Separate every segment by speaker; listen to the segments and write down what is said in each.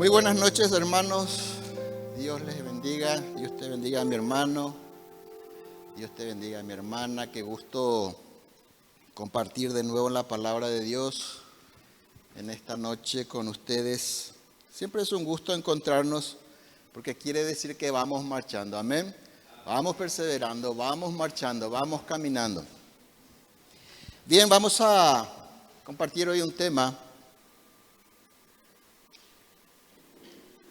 Speaker 1: Muy buenas noches, hermanos. Dios les bendiga. Dios te bendiga a mi hermano. Dios te bendiga a mi hermana. Qué gusto compartir de nuevo la palabra de Dios en esta noche con ustedes. Siempre es un gusto encontrarnos porque quiere decir que vamos marchando. Amén. Vamos perseverando, vamos marchando, vamos caminando. Bien, vamos a compartir hoy un tema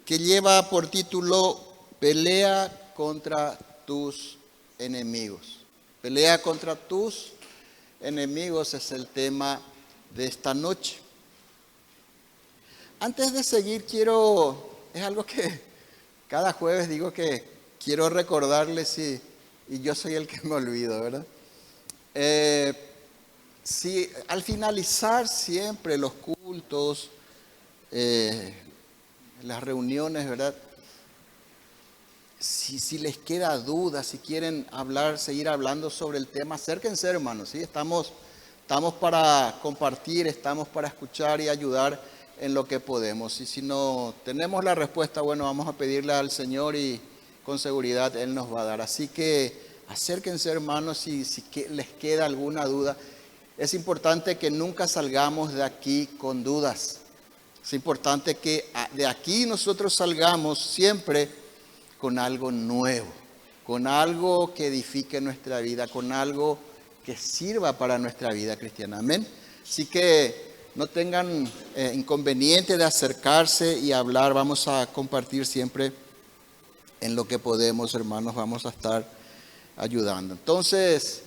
Speaker 1: que lleva por título Pelea contra tus enemigos. Pelea contra tus enemigos es el tema de esta noche. Antes de seguir es algo que cada jueves digo que quiero recordarles y yo soy el que me olvido, ¿verdad? Si al finalizar siempre los cultos, las reuniones, ¿verdad? Si les queda duda, si quieren seguir hablando sobre el tema, acérquense, hermanos, ¿sí? Estamos para compartir, estamos para escuchar y ayudar en lo que podemos. Y si no tenemos la respuesta, bueno, vamos a pedirle al Señor y con seguridad Él nos va a dar. Así que acérquense, hermanos, si les queda alguna duda. Es importante que nunca salgamos de aquí con dudas. Es importante que de aquí nosotros salgamos siempre con algo nuevo, con algo que edifique nuestra vida, con algo que sirva para nuestra vida cristiana. Amén. Así que no tengan inconveniente de acercarse y hablar. Vamos a compartir siempre en lo que podemos, hermanos. Vamos a estar ayudando. Entonces,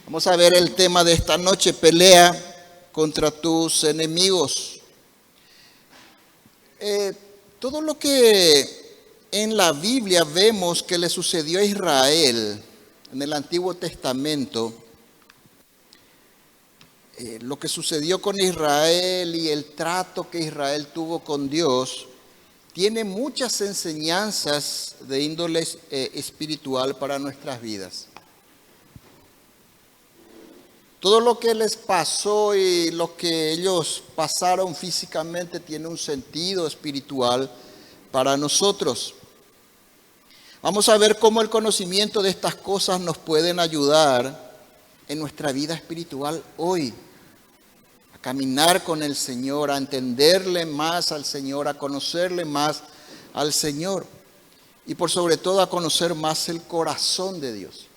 Speaker 1: vamos a ver el tema de esta noche: pelea contra tus enemigos. Todo lo que en la Biblia vemos que le sucedió a Israel en el Antiguo Testamento, lo que sucedió con Israel y el trato que Israel tuvo con Dios, tiene muchas enseñanzas de índole espiritual para nuestras vidas. Todo lo que les pasó y lo que ellos pasaron físicamente tiene un sentido espiritual para nosotros. Vamos a ver cómo el conocimiento de estas cosas nos pueden ayudar en nuestra vida espiritual hoy, a caminar con el Señor, a entenderle más al Señor, a conocerle más al Señor y por sobre todo a conocer más el corazón de Dios.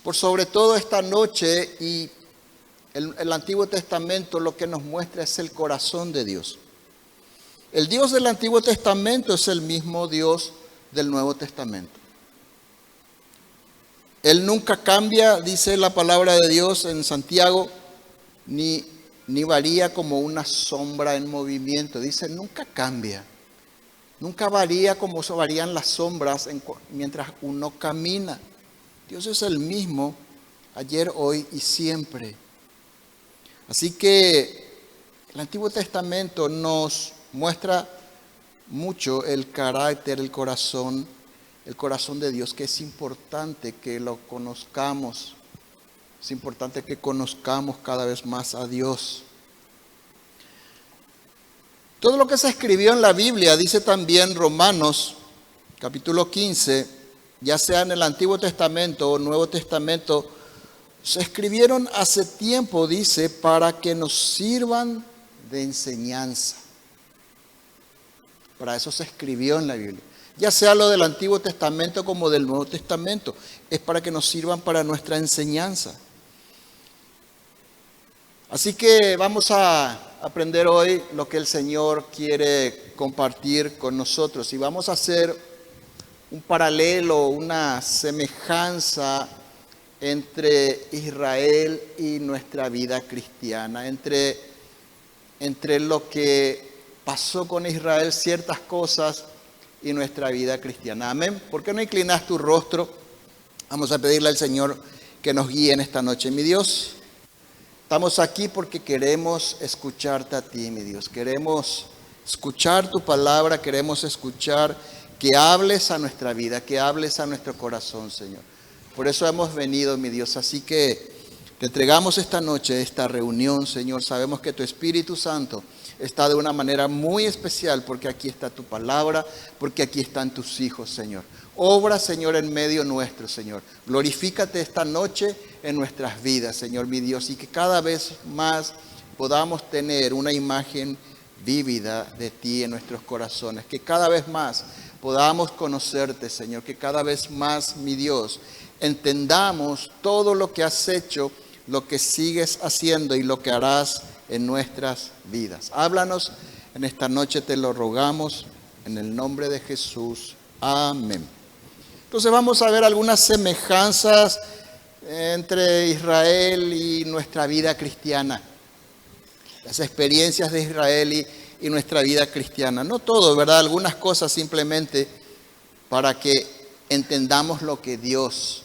Speaker 1: Por sobre todo esta noche y el Antiguo Testamento lo que nos muestra es el corazón de Dios. El Dios del Antiguo Testamento es el mismo Dios del Nuevo Testamento. Él nunca cambia, dice la palabra de Dios en Santiago, ni varía como una sombra en movimiento. Dice, nunca cambia. Nunca varía como varían las sombras mientras uno camina. Dios es el mismo ayer, hoy y siempre. Así que el Antiguo Testamento nos muestra mucho el carácter, el corazón de Dios, que es importante que lo conozcamos. Es importante que conozcamos cada vez más a Dios. Todo lo que se escribió en la Biblia, dice también Romanos, capítulo 15, ya sea en el Antiguo Testamento o Nuevo Testamento, se escribieron hace tiempo, dice, para que nos sirvan de enseñanza. Para eso se escribió en la Biblia. Ya sea lo del Antiguo Testamento como del Nuevo Testamento. Es para que nos sirvan para nuestra enseñanza. Así que vamos a aprender hoy lo que el Señor quiere compartir con nosotros. Y vamos a hacer un paralelo, una semejanza entre Israel y nuestra vida cristiana, entre lo que pasó con Israel, ciertas cosas, y nuestra vida cristiana. Amén. ¿Por qué no inclinas tu rostro? Vamos a pedirle al Señor que nos guíe en esta noche. Mi Dios, estamos aquí porque queremos escucharte a ti, mi Dios. Queremos escuchar tu palabra, queremos escuchar que hables a nuestra vida, que hables a nuestro corazón, Señor. Por eso hemos venido, mi Dios. Así que te entregamos esta noche, esta reunión, Señor. Sabemos que tu Espíritu Santo está de una manera muy especial porque aquí está tu palabra, porque aquí están tus hijos, Señor. Obra, Señor, en medio nuestro, Señor. Glorifícate esta noche en nuestras vidas, Señor, mi Dios, y que cada vez más podamos tener una imagen vívida de ti en nuestros corazones. Que cada vez más podamos conocerte, Señor. Que cada vez más, mi Dios, entendamos todo lo que has hecho, lo que sigues haciendo y lo que harás en nuestras vidas. Háblanos en esta noche, te lo rogamos, en el nombre de Jesús. Amén. Entonces vamos a ver algunas semejanzas entre Israel y nuestra vida cristiana. Las experiencias de Israel y nuestra vida cristiana. No todo, ¿verdad? Algunas cosas simplemente para que entendamos lo que Dios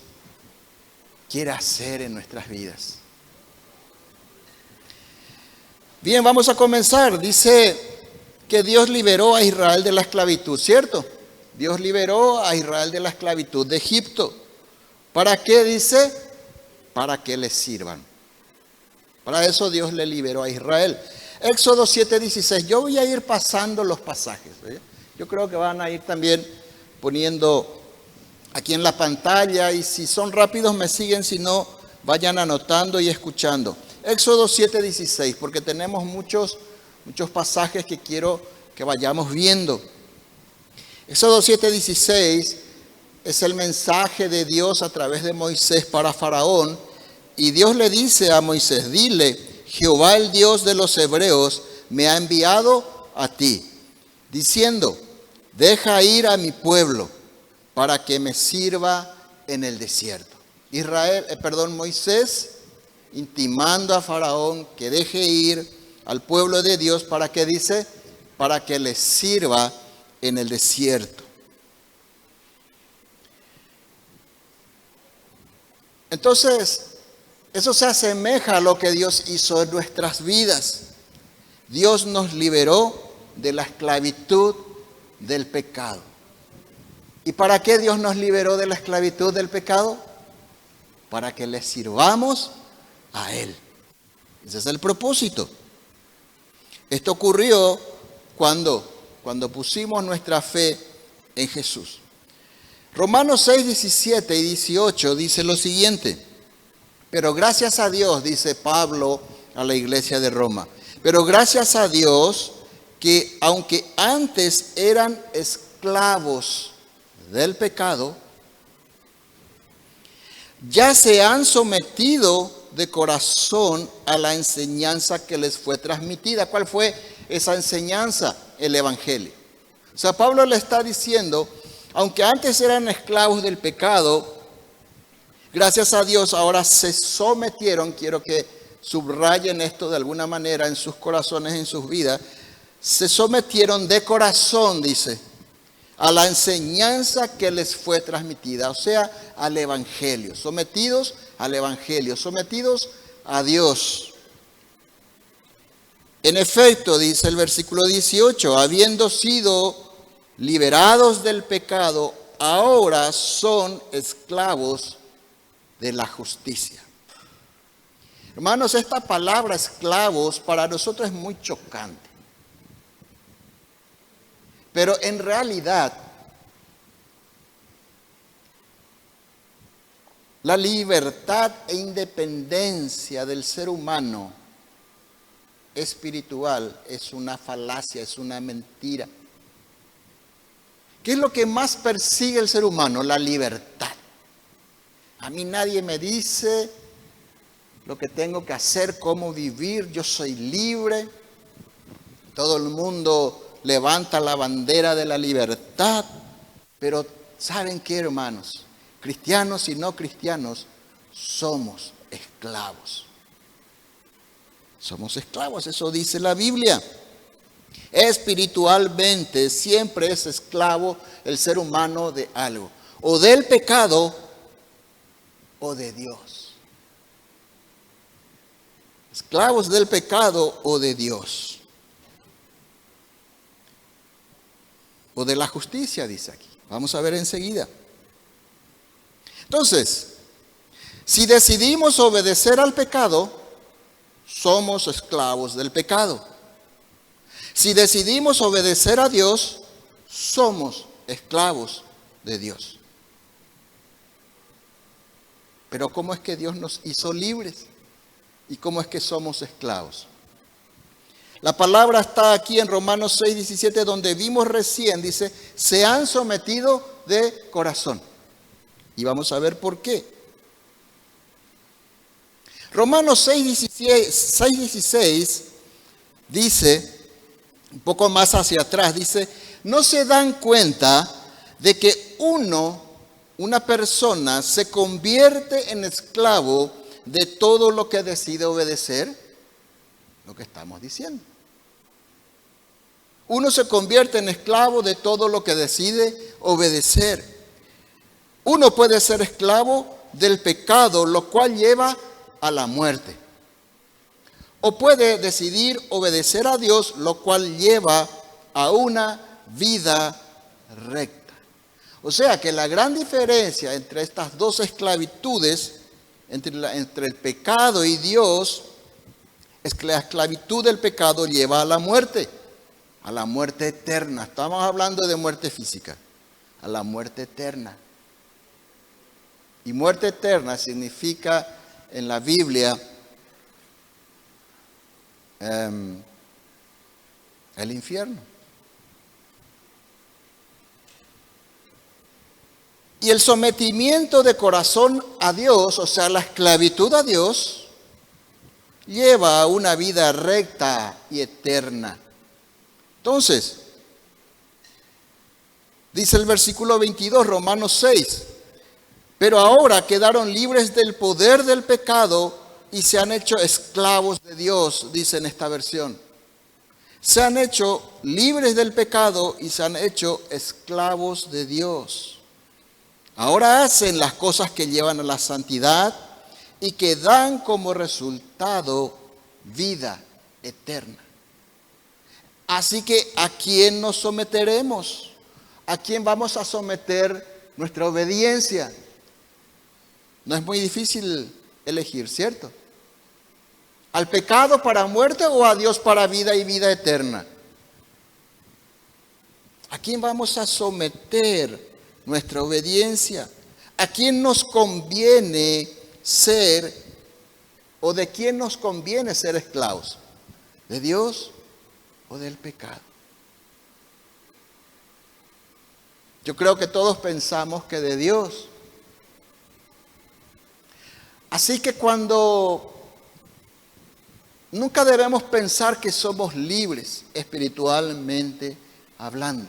Speaker 1: quiere hacer en nuestras vidas. Bien, vamos a comenzar. Dice que Dios liberó a Israel de la esclavitud, ¿cierto? Dios liberó a Israel de la esclavitud de Egipto. ¿Para qué? Dice, para que les sirvan. Para eso Dios le liberó a Israel. Éxodo 7:16. Yo voy a ir pasando los pasajes. Yo creo que van a ir también poniendo aquí en la pantalla. Y si son rápidos me siguen, si no, vayan anotando y escuchando. Éxodo 7:16, porque tenemos muchos pasajes que quiero que vayamos viendo. Éxodo 7:16 es el mensaje de Dios a través de Moisés para Faraón. Y Dios le dice a Moisés, dile, Jehová el Dios de los hebreos me ha enviado a ti, diciendo, deja ir a mi pueblo para que me sirva en el desierto. Moisés intimando a Faraón que deje ir al pueblo de Dios para que dice, para que les sirva en el desierto. Entonces, eso se asemeja a lo que Dios hizo en nuestras vidas. Dios nos liberó de la esclavitud del pecado. ¿Y para qué Dios nos liberó de la esclavitud del pecado? Para que le sirvamos a Él. Ese es el propósito. Esto ocurrió cuando pusimos nuestra fe en Jesús. Romanos 6, 17 y 18 dice lo siguiente. Pero gracias a Dios, dice Pablo a la iglesia de Roma, pero gracias a Dios que aunque antes eran esclavos del pecado, ya se han sometido de corazón a la enseñanza que les fue transmitida. ¿Cuál fue esa enseñanza? El Evangelio. O sea, Pablo le está diciendo, aunque antes eran esclavos del pecado, gracias a Dios ahora se sometieron, quiero que subrayen esto de alguna manera en sus corazones, en sus vidas, se sometieron de corazón, dice, a la enseñanza que les fue transmitida, o sea, al Evangelio, sometidos al Evangelio, sometidos a Dios. En efecto, dice el versículo 18, habiendo sido liberados del pecado, ahora son esclavos de la justicia. Hermanos, esta palabra esclavos para nosotros es muy chocante. Pero en realidad, la libertad e independencia del ser humano espiritual es una falacia, es una mentira. ¿Qué es lo que más persigue el ser humano? La libertad. A mí nadie me dice lo que tengo que hacer, cómo vivir, yo soy libre. Todo el mundo levanta la bandera de la libertad, pero ¿saben qué, hermanos? Cristianos y no cristianos, somos esclavos. Somos esclavos, eso dice la Biblia. Espiritualmente siempre es esclavo el ser humano de algo, o del pecado o de Dios. Esclavos del pecado o de Dios. O de la justicia, dice aquí. Vamos a ver enseguida. Entonces, si decidimos obedecer al pecado, somos esclavos del pecado. Si decidimos obedecer a Dios, somos esclavos de Dios. Pero ¿cómo es que Dios nos hizo libres? ¿Y cómo es que somos esclavos? La palabra está aquí en Romanos 6:17, donde vimos recién, dice, se han sometido de corazón. Y vamos a ver por qué. Romanos 6:16 dice, un poco más hacia atrás, dice, ¿no se dan cuenta de que una persona se convierte en esclavo de todo lo que decide obedecer? Lo que estamos diciendo. Uno se convierte en esclavo de todo lo que decide obedecer. Uno puede ser esclavo del pecado, lo cual lleva a la muerte. O puede decidir obedecer a Dios, lo cual lleva a una vida recta. O sea que la gran diferencia entre estas dos esclavitudes, entre el pecado y Dios, es que la esclavitud del pecado lleva a la muerte eterna. Estamos hablando de muerte física, a la muerte eterna. Y muerte eterna significa en la Biblia el infierno. Y el sometimiento de corazón a Dios, o sea, la esclavitud a Dios, lleva a una vida recta y eterna. Entonces, dice el versículo 22, Romanos 6, pero ahora quedaron libres del poder del pecado y se han hecho esclavos de Dios, dice en esta versión. Se han hecho libres del pecado y se han hecho esclavos de Dios. Ahora hacen las cosas que llevan a la santidad y que dan como resultado vida eterna. Así que, ¿a quién nos someteremos? ¿A quién vamos a someter nuestra obediencia? No es muy difícil elegir, ¿cierto? ¿Al pecado para muerte o a Dios para vida y vida eterna? ¿A quién vamos a someter nuestra obediencia? ¿A quién nos conviene ser o de quién nos conviene ser esclavos? ¿De Dios o del pecado? Yo creo que todos pensamos que de Dios. Así que nunca debemos pensar que somos libres espiritualmente hablando.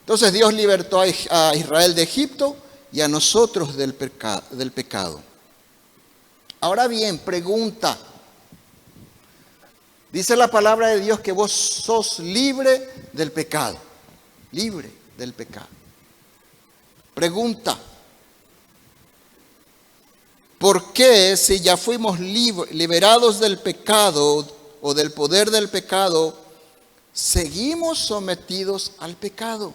Speaker 1: Entonces Dios libertó a Israel de Egipto y a nosotros del pecado. Ahora bien, pregunta. Dice la palabra de Dios que vos sos libre del pecado. Libre del pecado. Pregunta. ¿Por qué, si ya fuimos liberados del pecado o del poder del pecado, seguimos sometidos al pecado?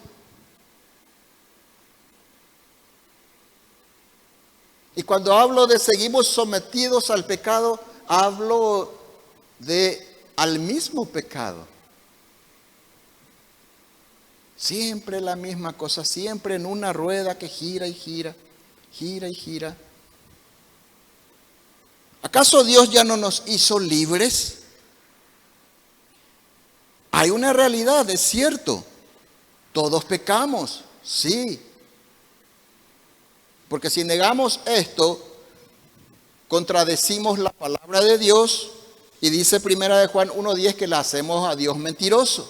Speaker 1: Y cuando hablo de seguimos sometidos al pecado, hablo al mismo pecado. Siempre la misma cosa, siempre en una rueda que gira y gira, gira y gira. ¿Acaso Dios ya no nos hizo libres? Hay una realidad, es cierto. Todos pecamos, sí. Porque si negamos esto, contradecimos la palabra de Dios y dice 1 Juan 1:10 que la hacemos a Dios mentiroso.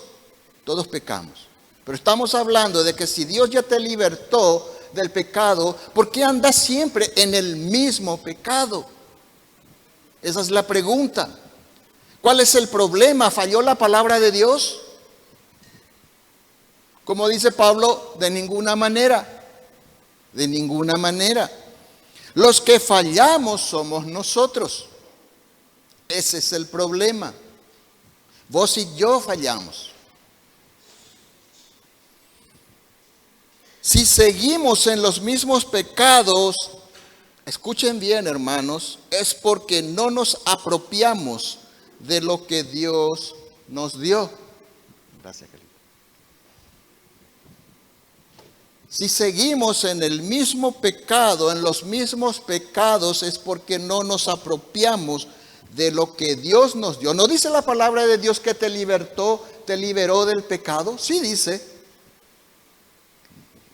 Speaker 1: Todos pecamos. Pero estamos hablando de que si Dios ya te libertó del pecado, ¿por qué andas siempre en el mismo pecado? Esa es la pregunta. ¿Cuál es el problema? ¿Falló la palabra de Dios? Como dice Pablo, de ninguna manera. De ninguna manera. Los que fallamos somos nosotros. Ese es el problema. Vos y yo fallamos. Si seguimos en los mismos pecados, escuchen bien, hermanos, es porque no nos apropiamos de lo que Dios nos dio. Gracias, querido. Si seguimos en el mismo pecado, en los mismos pecados, es porque no nos apropiamos de lo que Dios nos dio. ¿No dice la palabra de Dios que te liberó del pecado? Sí dice.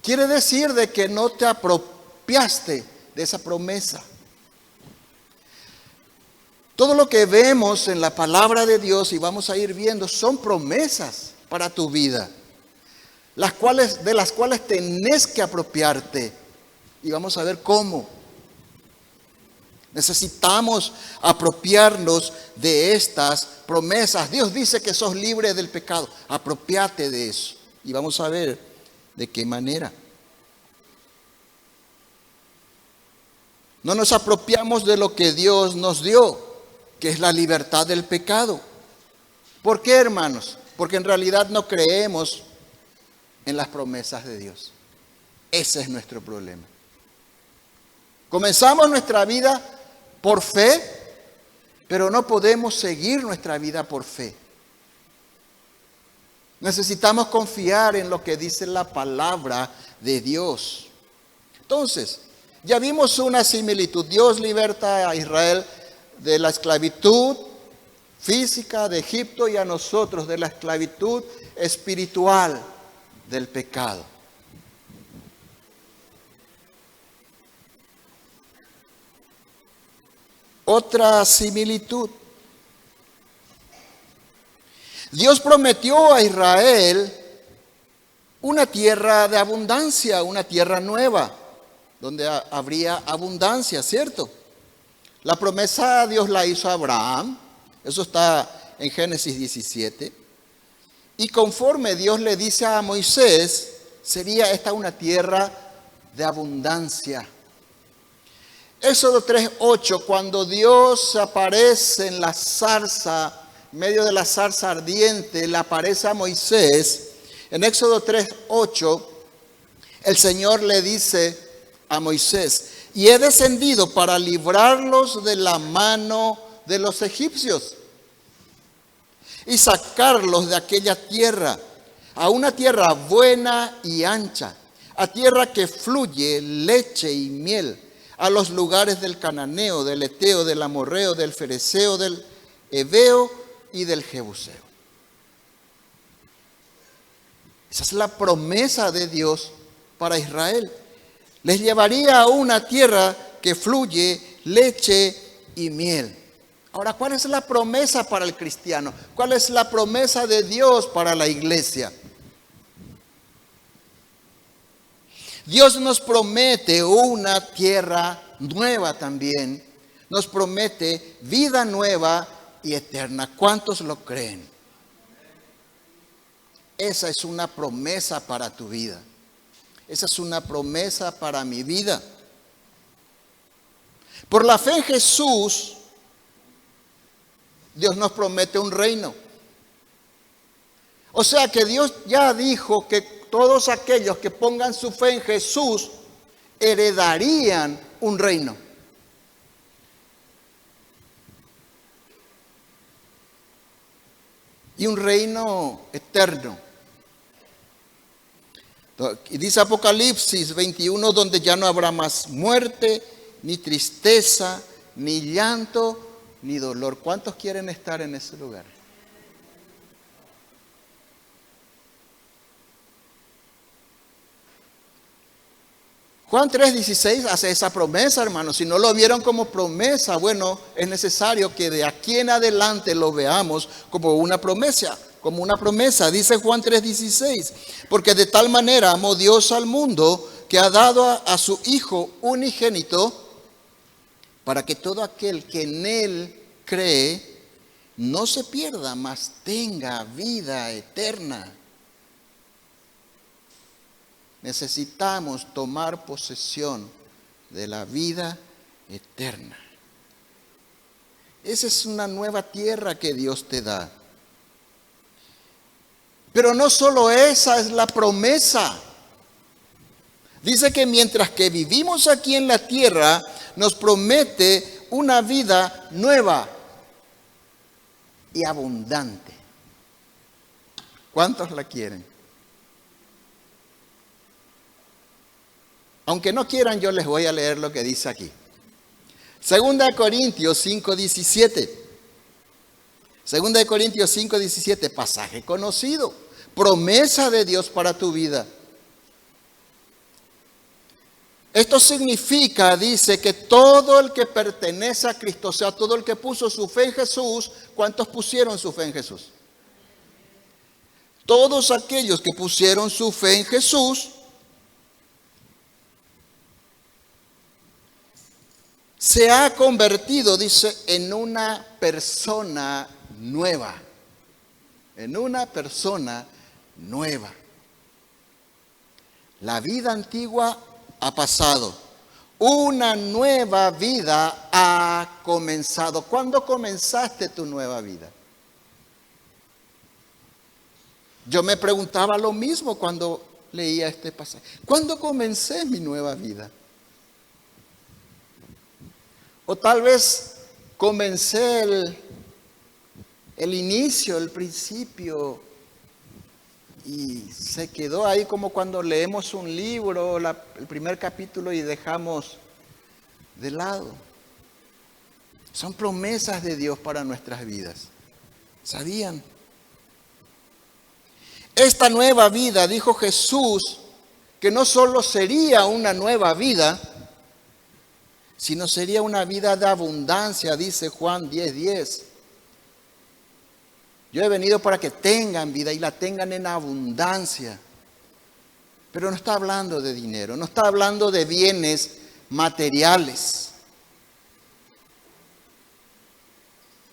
Speaker 1: Quiere decir de que no te apropiaste de esa promesa. Todo lo que vemos en la palabra de Dios y vamos a ir viendo son promesas para tu vida, de las cuales tenés que apropiarte. Y vamos a ver cómo. Necesitamos apropiarnos de estas promesas. Dios dice que sos libre del pecado. Apropiate de eso. Y vamos a ver de qué manera. No nos apropiamos de lo que Dios nos dio, que es la libertad del pecado. ¿Por qué, hermanos? Porque en realidad no creemos en las promesas de Dios. Ese es nuestro problema. Comenzamos nuestra vida por fe, pero no podemos seguir nuestra vida por fe. Necesitamos confiar en lo que dice la palabra de Dios. Entonces, ya vimos una similitud. Dios liberta a Israel de la esclavitud física de Egipto y a nosotros de la esclavitud espiritual del pecado. Otra similitud. Dios prometió a Israel una tierra de abundancia, una tierra nueva, donde habría abundancia, ¿cierto? La promesa Dios la hizo a Abraham, eso está en Génesis 17. Y conforme Dios le dice a Moisés, sería esta una tierra de abundancia. Éxodo 3:8, cuando Dios aparece en la zarza, en medio de la zarza ardiente, le aparece a Moisés. En Éxodo 3:8, el Señor le dice a Moisés: y he descendido para librarlos de la mano de los egipcios y sacarlos de aquella tierra, a una tierra buena y ancha, a tierra que fluye leche y miel, a los lugares del cananeo, del eteo, del amorreo, del fereceo, del heveo y del jebuseo. Esa es la promesa de Dios para Israel. Les llevaría a una tierra que fluye leche y miel. Ahora, ¿cuál es la promesa para el cristiano? ¿Cuál es la promesa de Dios para la iglesia? Dios nos promete una tierra nueva también. Nos promete vida nueva y eterna. ¿Cuántos lo creen? Esa es una promesa para tu vida. Esa es una promesa para mi vida. Por la fe en Jesús, Dios nos promete un reino. O sea que Dios ya dijo que todos aquellos que pongan su fe en Jesús heredarían un reino. Y un reino eterno. Y dice Apocalipsis 21, donde ya no habrá más muerte, ni tristeza, ni llanto, ni dolor. ¿Cuántos quieren estar en ese lugar? Juan 3:16 hace esa promesa, hermanos. Si no lo vieron como promesa, bueno, es necesario que de aquí en adelante lo veamos como una promesa. Como una promesa, dice Juan 3:16, porque de tal manera amó Dios al mundo que ha dado a su Hijo unigénito, para que todo aquel que en Él cree no se pierda, mas tenga vida eterna. Necesitamos tomar posesión de la vida eterna. Esa es una nueva tierra que Dios te da. Pero no solo esa es la promesa. Dice que mientras que vivimos aquí en la tierra, nos promete una vida nueva y abundante. ¿Cuántos la quieren? Aunque no quieran, yo les voy a leer lo que dice aquí. Segunda de Corintios 5:17. Segunda de Corintios 5:17, pasaje conocido, promesa de Dios para tu vida. Esto significa, dice, que todo el que pertenece a Cristo, o sea, todo el que puso su fe en Jesús, ¿cuántos pusieron su fe en Jesús? Todos aquellos que pusieron su fe en Jesús, se ha convertido, dice, en una persona nueva. En una persona nueva. La vida antigua ha pasado. Una nueva vida ha comenzado. ¿Cuándo comenzaste tu nueva vida? Yo me preguntaba lo mismo cuando leía este pasaje. ¿Cuándo comencé mi nueva vida? O tal vez comencé el inicio, el principio, y se quedó ahí como cuando leemos un libro, el primer capítulo, y dejamos de lado. Son promesas de Dios para nuestras vidas. ¿Sabían? Esta nueva vida, dijo Jesús, que no solo sería una nueva vida, sino sería una vida de abundancia, dice Juan 10:10. Yo he venido para que tengan vida y la tengan en abundancia. Pero no está hablando de dinero, no está hablando de bienes materiales.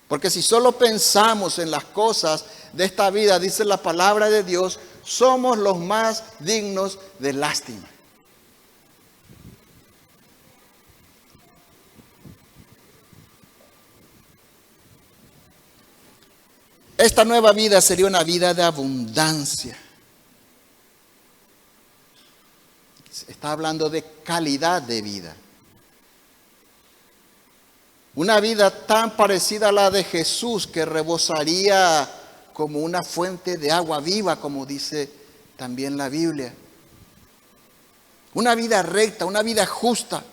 Speaker 1: Porque si solo pensamos en las cosas de esta vida, dice la palabra de Dios, somos los más dignos de lástima. Esta nueva vida sería una vida de abundancia. Está hablando de calidad de vida. Una vida tan parecida a la de Jesús que rebosaría como una fuente de agua viva, como dice también la Biblia. Una vida recta, una vida justa.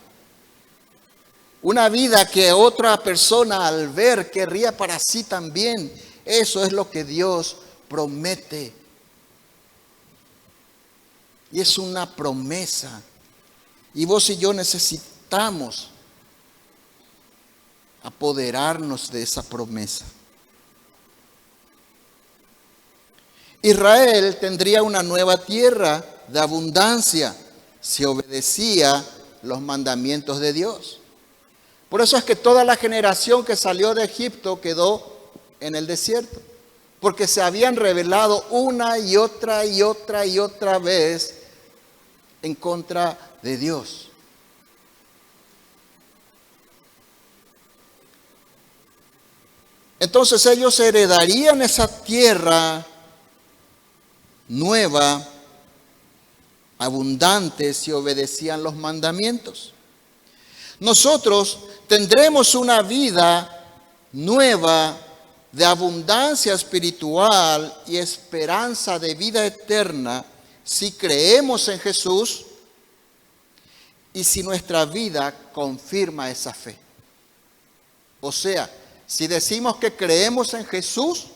Speaker 1: Una vida que otra persona al ver querría para sí también. Eso es lo que Dios promete. Y es una promesa. Y vos y yo necesitamos apoderarnos de esa promesa. Israel tendría una nueva tierra de abundancia si obedecía los mandamientos de Dios. Por eso es que toda la generación que salió de Egipto quedó en el desierto, porque se habían rebelado una y otra y otra y otra vez en contra de Dios. Entonces ellos heredarían esa tierra nueva, abundante, si obedecían los mandamientos. Nosotros tendremos una vida nueva de abundancia espiritual y esperanza de vida eterna si creemos en Jesús y si nuestra vida confirma esa fe. O sea, si decimos que creemos en Jesús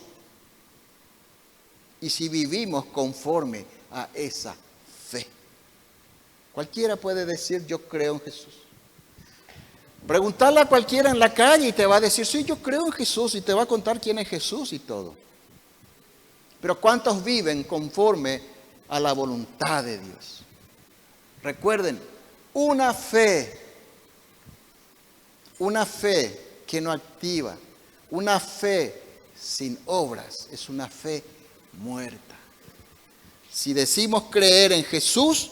Speaker 1: y si vivimos conforme a esa fe. Cualquiera puede decir yo creo en Jesús. Preguntarle a cualquiera en la calle y te va a decir, sí, yo creo en Jesús, y te va a contar quién es Jesús y todo. Pero ¿cuántos viven conforme a la voluntad de Dios? Recuerden, una fe que no activa, una fe sin obras, es una fe muerta. Si decimos creer en Jesús,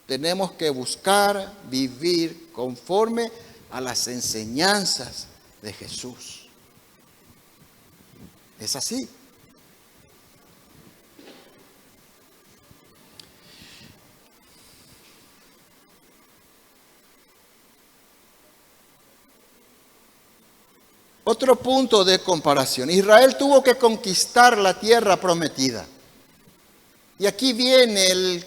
Speaker 1: tenemos que buscar vivir conforme a las enseñanzas de Jesús. Es así. Otro punto de comparación. Israel tuvo que conquistar la tierra prometida. Y aquí viene el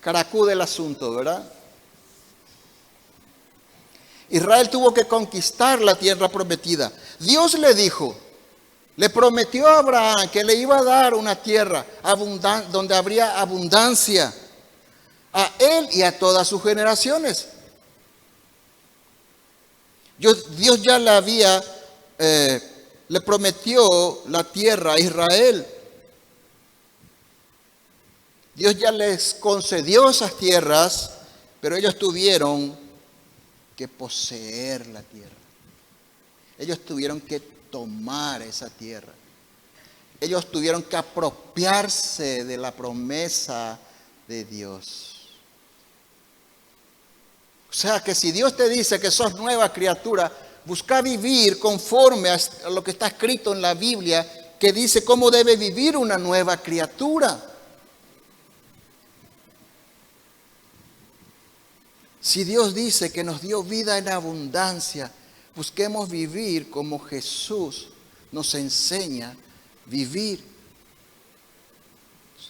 Speaker 1: caracú del asunto, ¿verdad? Israel tuvo que conquistar la tierra prometida. Dios le dijo, le prometió a Abraham que le iba a dar una tierra donde habría abundancia a él y a todas sus generaciones. Dios ya le prometió la tierra a Israel. Dios ya les concedió esas tierras, pero ellos tuvieron que poseer la tierra. Ellos tuvieron que tomar esa tierra. Ellos tuvieron que apropiarse de la promesa de Dios. O sea que si Dios te dice que sos nueva criatura, busca vivir conforme a lo que está escrito en la Biblia, que dice cómo debe vivir una nueva criatura. Si Dios dice que nos dio vida en abundancia, busquemos vivir como Jesús nos enseña vivir.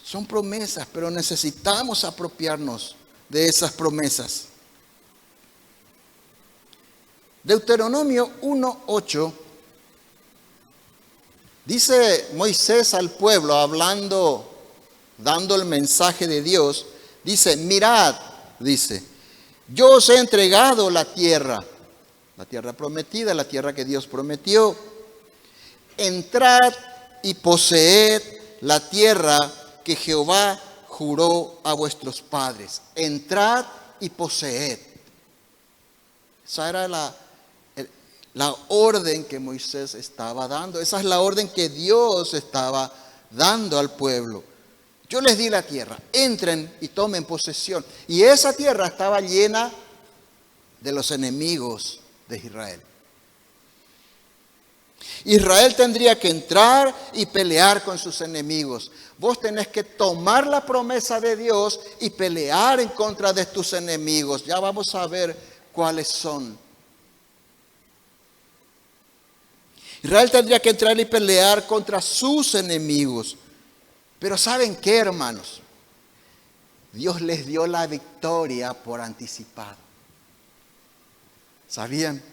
Speaker 1: Son promesas, pero necesitamos apropiarnos de esas promesas. Deuteronomio 1:8 dice Moisés al pueblo, hablando, dando el mensaje de Dios, dice, mirad, dice, yo os he entregado la tierra prometida, la tierra que Dios prometió. Entrad y poseed la tierra que Jehová juró a vuestros padres. Entrad y poseed. Esa era la orden que Moisés estaba dando. Esa es la orden que Dios estaba dando al pueblo. Yo les di la tierra, entren y tomen posesión. Y esa tierra estaba llena de los enemigos de Israel. Israel tendría que entrar y pelear con sus enemigos. Vos tenés que tomar la promesa de Dios y pelear en contra de tus enemigos. Ya vamos a ver cuáles son. Israel tendría que entrar y pelear contra sus enemigos. Pero ¿saben qué, hermanos? Dios les dio la victoria por anticipado. ¿Sabían?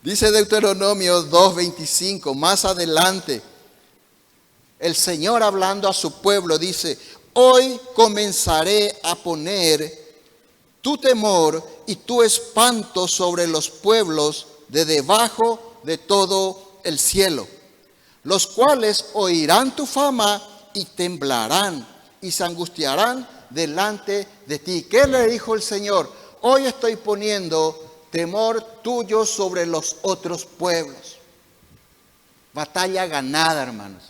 Speaker 1: Dice Deuteronomio 2:25, más adelante, el Señor hablando a su pueblo dice, hoy comenzaré a poner tu temor y tu espanto sobre los pueblos de debajo de todo el cielo, los cuales oirán tu fama y temblarán y se angustiarán delante de ti. ¿Qué le dijo el Señor? Hoy estoy poniendo temor tuyo sobre los otros pueblos. Batalla ganada, hermanos.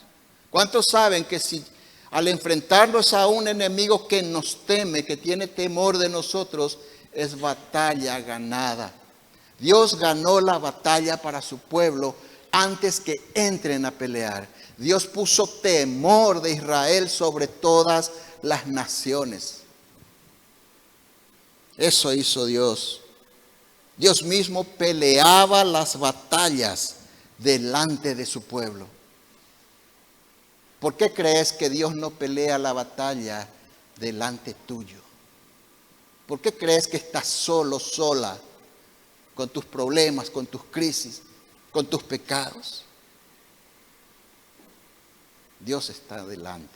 Speaker 1: ¿Cuántos saben que si al enfrentarnos a un enemigo que nos teme, que tiene temor de nosotros, es batalla ganada? Dios ganó la batalla para su pueblo antes que entren a pelear. Dios puso temor de Israel sobre todas las naciones. Eso hizo Dios. Dios mismo peleaba las batallas delante de su pueblo. ¿Por qué crees que Dios no pelea la batalla delante tuyo? ¿Por qué crees que estás solo, sola, con tus problemas, con tus crisis, con tus pecados? Dios está delante,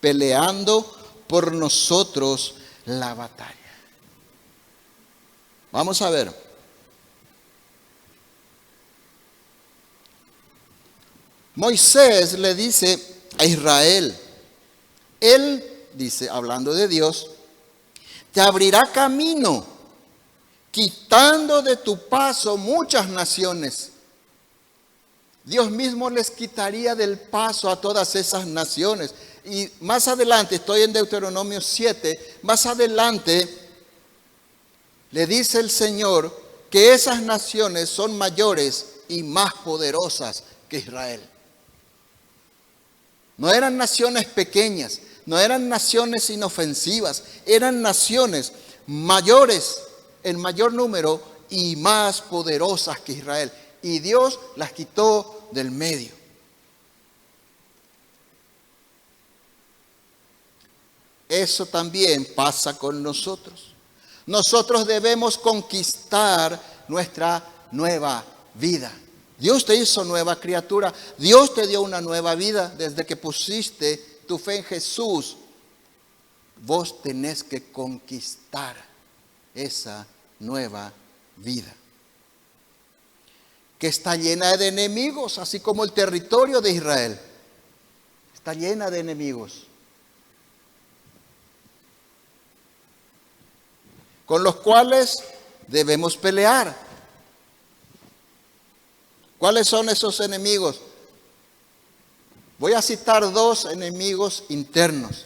Speaker 1: peleando por nosotros la batalla. Vamos a ver. Moisés le dice a Israel, él dice, hablando de Dios, te abrirá camino, quitando de tu paso muchas naciones. Dios mismo les quitaría del paso a todas esas naciones. Y más adelante, estoy en Deuteronomio 7, más adelante le dice el Señor que esas naciones son mayores y más poderosas que Israel. No eran naciones pequeñas, no eran naciones inofensivas, eran naciones mayores en mayor número y más poderosas que Israel. Y Dios las quitó del medio. eso también pasa con nosotros. Nosotros debemos conquistar nuestra nueva vida. Dios te hizo nueva criatura. Dios te dio una nueva vida desde que pusiste tu fe en Jesús. Vos tenés que conquistar esa nueva vida, que está llena de enemigos, así como el territorio de Israel. Está llena de enemigos, con los cuales debemos pelear. ¿Cuáles son esos enemigos? Voy a citar dos enemigos internos.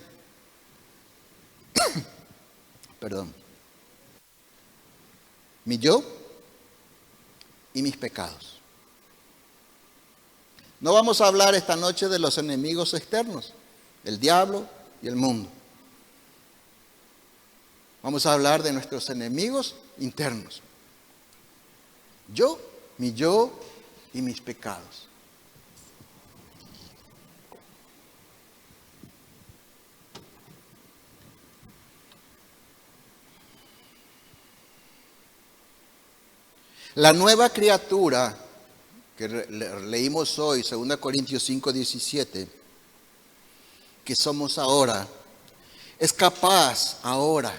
Speaker 1: Perdón. Mi yo y mis pecados. No vamos a hablar esta noche de los enemigos externos, el diablo y el mundo. Vamos a hablar de nuestros enemigos internos. Yo, mi yo y mis pecados. La nueva criatura que leímos hoy, 2 Corintios 5, 17, que somos ahora, es capaz ahora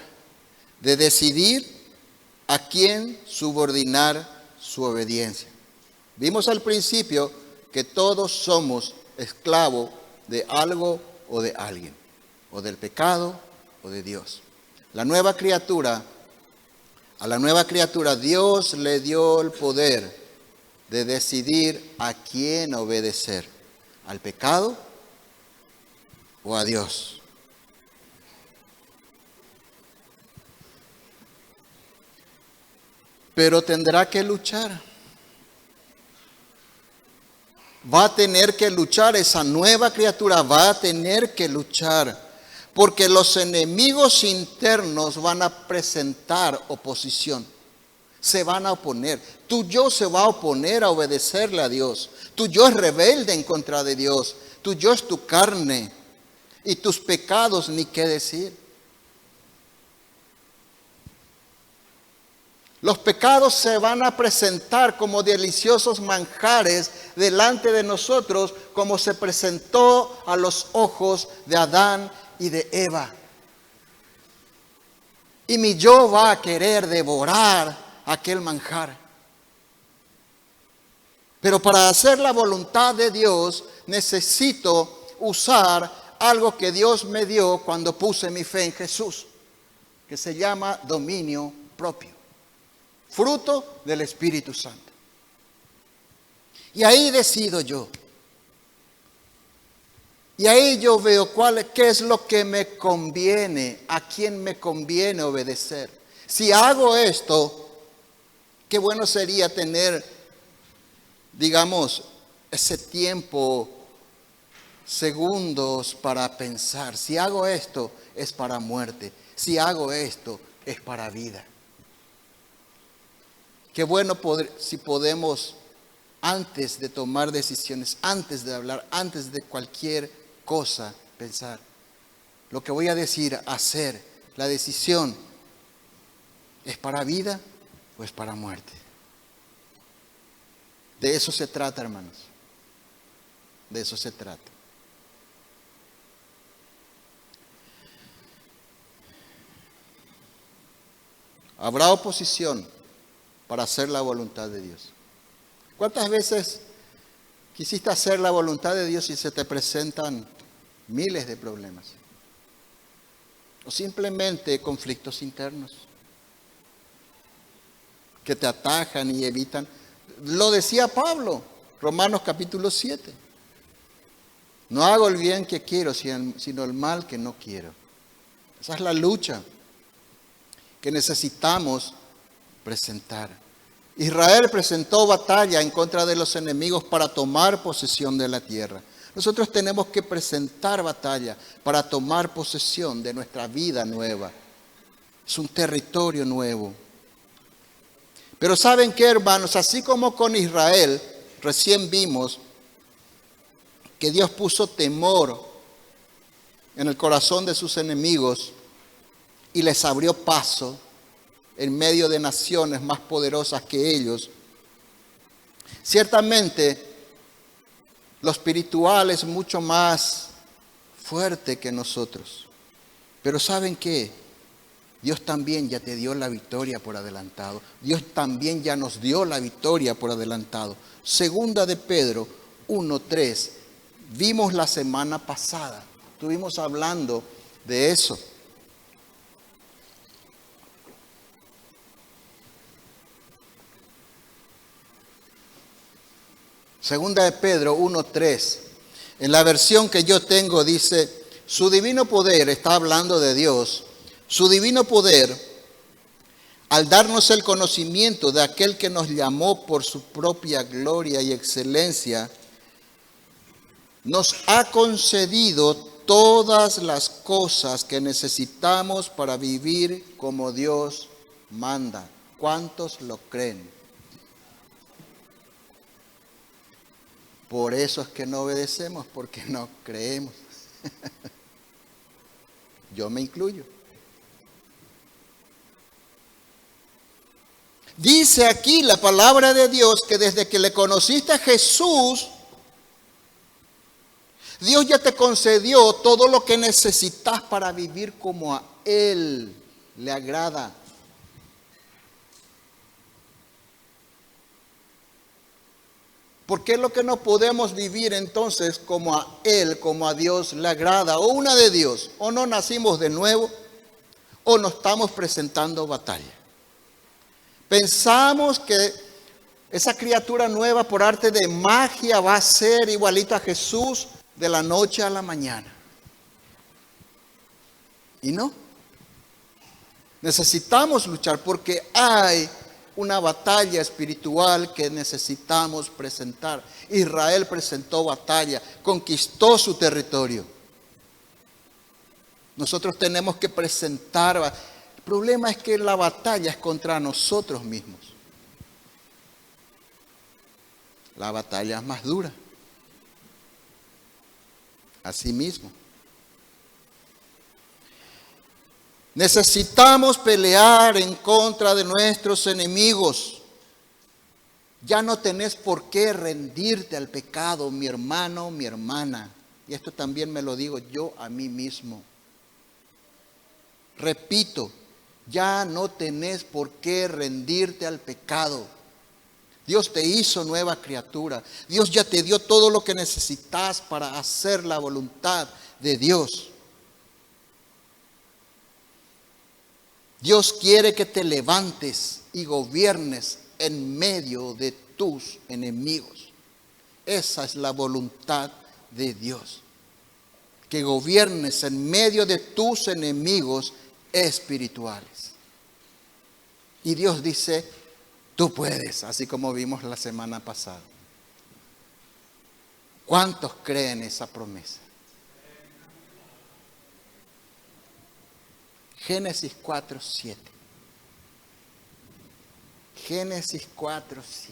Speaker 1: de decidir a quién subordinar su obediencia. Vimos al principio que todos somos esclavos de algo o de alguien, o del pecado o de Dios. A la nueva criatura Dios le dio el poder de decidir a quién obedecer, al pecado o a Dios. Pero tendrá que luchar. Va a tener que luchar, esa nueva criatura va a tener que luchar. Porque los enemigos internos van a presentar oposición. Se van a oponer. Tu yo se va a oponer a obedecerle a Dios. Tu yo es rebelde en contra de Dios. Tu yo es tu carne. Y tus pecados ni qué decir. Los pecados se van a presentar como deliciosos manjares delante de nosotros, como se presentó a los ojos de Adán y de Eva. Y mi yo va a querer devorar aquel manjar. Pero para hacer la voluntad de Dios necesito usar algo que Dios me dio cuando puse mi fe en Jesús, que se llama dominio propio, fruto del Espíritu Santo. Y ahí decido yo. Y ahí yo veo qué es lo que me conviene, a quién me conviene obedecer. Si hago esto, qué bueno sería tener, digamos, ese tiempo, segundos para pensar. Si hago esto, es para muerte. Si hago esto, es para vida. Qué bueno si podemos, antes de tomar decisiones, antes de hablar, antes de cualquier cosa, pensar. Lo que voy a decir, hacer, la decisión, ¿es para vida o es para muerte? De eso se trata, hermanos. De eso se trata. Habrá oposición para hacer la voluntad de Dios. ¿Cuántas veces quisiste hacer la voluntad de Dios y se te presentan miles de problemas? O simplemente conflictos internos que te atajan y evitan. Lo decía Pablo, Romanos capítulo 7. No hago el bien que quiero, sino el mal que no quiero. Esa es la lucha que necesitamos presentar. Israel presentó batalla en contra de los enemigos para tomar posesión de la tierra. Nosotros tenemos que presentar batalla para tomar posesión de nuestra vida nueva. Es un territorio nuevo. Pero ¿saben qué, hermanos? Así como con Israel, recién vimos que Dios puso temor en el corazón de sus enemigos y les abrió paso en medio de naciones más poderosas que ellos. Ciertamente, lo espiritual es mucho más fuerte que nosotros. Pero ¿saben qué? Dios también ya te dio la victoria por adelantado. Dios también ya nos dio la victoria por adelantado. Segunda de Pedro 1:3. Vimos la semana pasada. Estuvimos hablando de eso. Segunda de Pedro 1:3. En la versión que yo tengo dice, su divino poder, está hablando de Dios, su divino poder, al darnos el conocimiento de aquel que nos llamó por su propia gloria y excelencia, nos ha concedido todas las cosas que necesitamos para vivir como Dios manda. ¿Cuántos lo creen? Por eso es que no obedecemos, porque no creemos. Yo me incluyo. Dice aquí la palabra de Dios que desde que le conociste a Jesús, Dios ya te concedió todo lo que necesitas para vivir como a Él le agrada. ¿Por qué es lo que no podemos vivir entonces como a Él, como a Dios le agrada? O una de Dios, o no nacimos de nuevo, o nos estamos presentando batalla. Pensamos que esa criatura nueva por arte de magia va a ser igualito a Jesús de la noche a la mañana. Y no. Necesitamos luchar porque hay una batalla espiritual que necesitamos presentar. Israel presentó batalla, conquistó su territorio. Nosotros tenemos que presentar. El problema es que la batalla es contra nosotros mismos. La batalla es más dura. Así mismo. Necesitamos pelear en contra de nuestros enemigos. Ya no tenés por qué rendirte al pecado, mi hermano, mi hermana. Y esto también me lo digo yo a mí mismo. Repito, ya no tenés por qué rendirte al pecado. Dios te hizo nueva criatura. Dios ya te dio todo lo que necesitas para hacer la voluntad de Dios. Dios quiere que te levantes y gobiernes en medio de tus enemigos. Esa es la voluntad de Dios. Que gobiernes en medio de tus enemigos espirituales. Y Dios dice, tú puedes, así como vimos la semana pasada. ¿Cuántos creen esa promesa? Génesis 4:7. Génesis 4:7.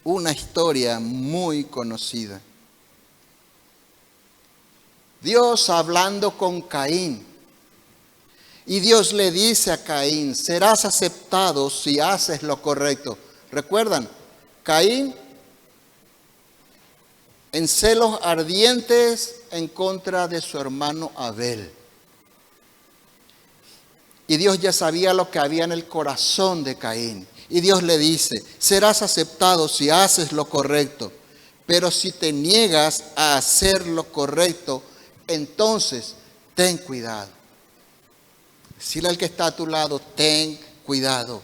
Speaker 1: Una historia muy conocida. Dios hablando con Caín. Y Dios le dice a Caín, serás aceptado si haces lo correcto. ¿Recuerdan? Caín en celos ardientes en contra de su hermano Abel. Y Dios ya sabía lo que había en el corazón de Caín. Y Dios le dice, serás aceptado si haces lo correcto, pero si te niegas a hacer lo correcto, entonces ten cuidado. Dile al que está a tu lado, ten cuidado.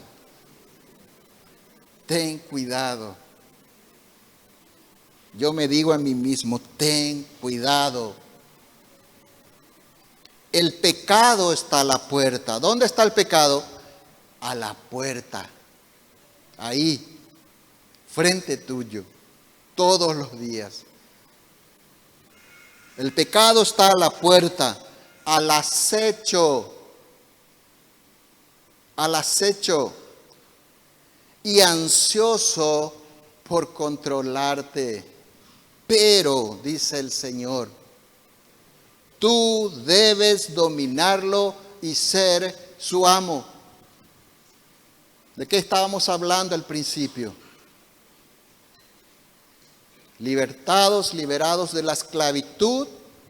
Speaker 1: Ten cuidado. Yo me digo a mí mismo, ten cuidado. El pecado está a la puerta. ¿Dónde está el pecado? A la puerta. Ahí, frente tuyo, todos los días. El pecado está a la puerta, al acecho y ansioso por controlarte. Pero, dice el Señor, Tú debes dominarlo y ser su amo. ¿De qué estábamos hablando al principio? Libertados, liberados de la esclavitud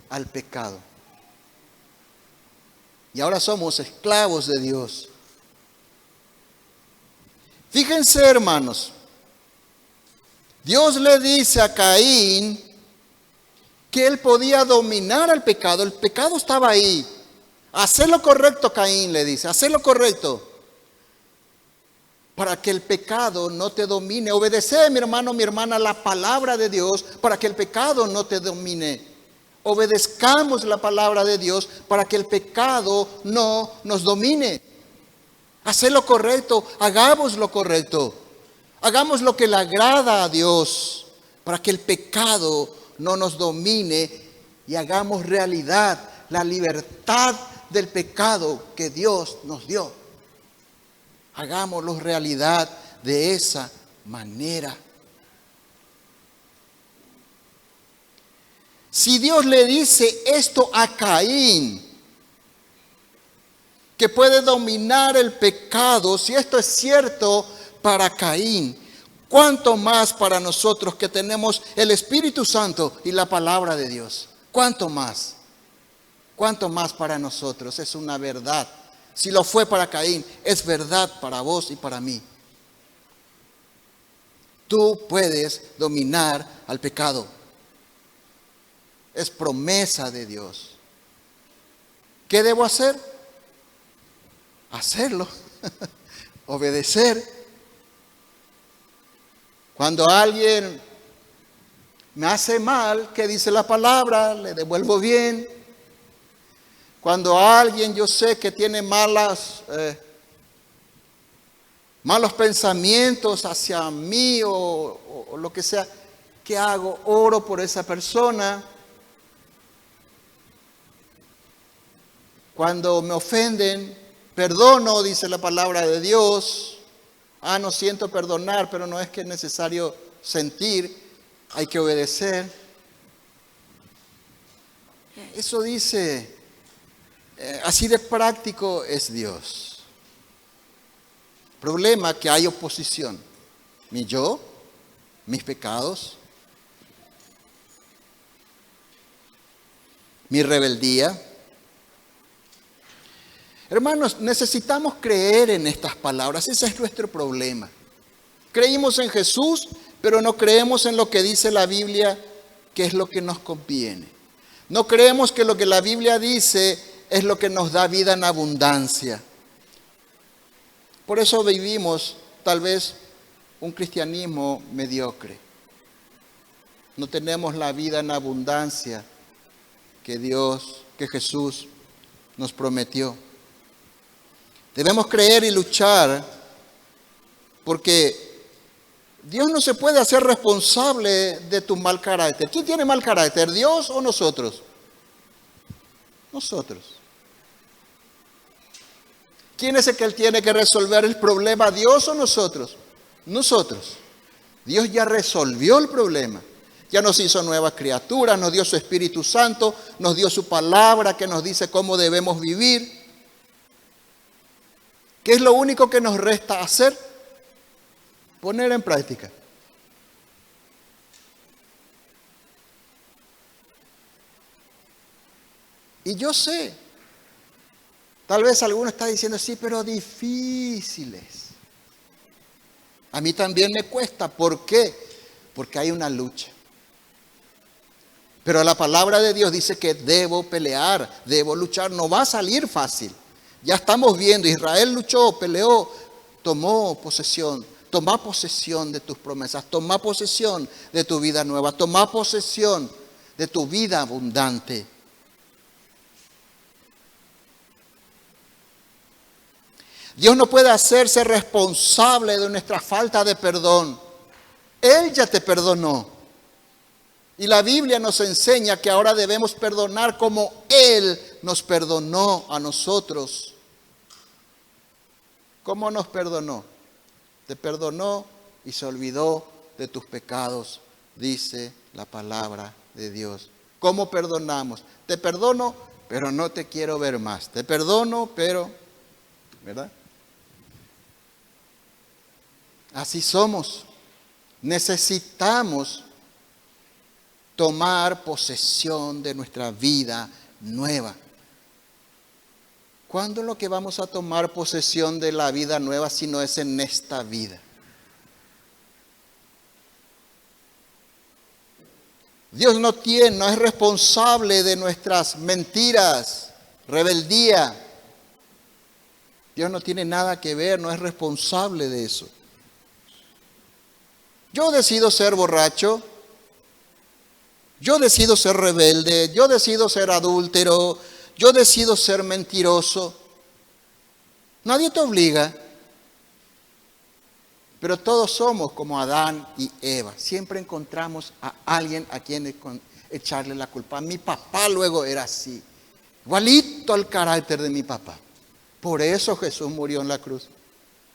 Speaker 1: al pecado. Y ahora somos esclavos de Dios. Fíjense, hermanos, Dios le dice a Caín que él podía dominar al pecado. El pecado estaba ahí. Haz lo correcto, Caín, le dice, haz lo correcto. Para que el pecado no te domine. Obedece, mi hermano, mi hermana, la palabra de Dios para que el pecado no te domine. Obedezcamos la palabra de Dios para que el pecado no nos domine. Haz lo correcto, hagamos lo correcto. Hagamos lo que le agrada a Dios para que el pecado no nos domine y hagamos realidad la libertad del pecado que Dios nos dio. Hagámoslo realidad de esa manera. Si Dios le dice esto a Caín, que puede dominar el pecado, si esto es cierto para Caín, ¿cuánto más para nosotros que tenemos el Espíritu Santo y la palabra de Dios? ¿Cuánto más? ¿Cuánto más para nosotros? Es una verdad. Si lo fue para Caín, es verdad para vos y para mí. Tú puedes dominar al pecado. Es promesa de Dios. ¿Qué debo hacer? Hacerlo. Obedecer. Cuando alguien me hace mal, ¿qué dice la palabra? Le devuelvo bien. Cuando alguien yo sé que tiene malos pensamientos hacia mí o lo que sea, ¿qué hago? Oro por esa persona. Cuando me ofenden, perdono, dice la palabra de Dios. No siento perdonar, pero no es que es necesario sentir, hay que obedecer. Eso dice, así de práctico es Dios. Problema que hay oposición. Mi yo, mis pecados, mi rebeldía. Hermanos, necesitamos creer en estas palabras. Ese es nuestro problema. Creímos en Jesús, pero no creemos en lo que dice la Biblia, que es lo que nos conviene. No creemos que lo que la Biblia dice es lo que nos da vida en abundancia. Por eso vivimos tal vez un cristianismo mediocre. No tenemos la vida en abundancia que Jesús nos prometió. Debemos creer y luchar porque Dios no se puede hacer responsable de tu mal carácter. ¿Quién tiene mal carácter, Dios o nosotros? Nosotros. ¿Quién es el que tiene que resolver el problema, Dios o nosotros? Nosotros. Dios ya resolvió el problema. Ya nos hizo nuevas criaturas, nos dio su Espíritu Santo, nos dio su palabra que nos dice cómo debemos vivir. ¿Qué es lo único que nos resta hacer? Poner en práctica. Y yo sé, tal vez alguno está diciendo, sí, pero difíciles. A mí también me cuesta. ¿Por qué? Porque hay una lucha. Pero la palabra de Dios dice que debo pelear, debo luchar. No va a salir fácil. Ya estamos viendo, Israel luchó, peleó, tomó posesión. Toma posesión de tus promesas, toma posesión de tu vida nueva, toma posesión de tu vida abundante. Dios no puede hacerse responsable de nuestra falta de perdón. Él ya te perdonó. Y la Biblia nos enseña que ahora debemos perdonar como Él nos perdonó a nosotros. ¿Cómo nos perdonó? Te perdonó y se olvidó de tus pecados, dice la palabra de Dios. ¿Cómo perdonamos? Te perdono, pero no te quiero ver más. Te perdono, pero, ¿verdad? Así somos. Necesitamos tomar posesión de nuestra vida nueva. ¿Cuándo es lo que vamos a tomar posesión de la vida nueva si no es en esta vida? Dios no es responsable de nuestras mentiras, rebeldía. Dios no tiene nada que ver, no es responsable de eso. Yo decido ser borracho, yo decido ser rebelde, yo decido ser adúltero, yo decido ser mentiroso. Nadie te obliga. Pero todos somos como Adán y Eva. Siempre encontramos a alguien a quien echarle la culpa. Mi papá luego era así. Igualito al carácter de mi papá. Por eso Jesús murió en la cruz.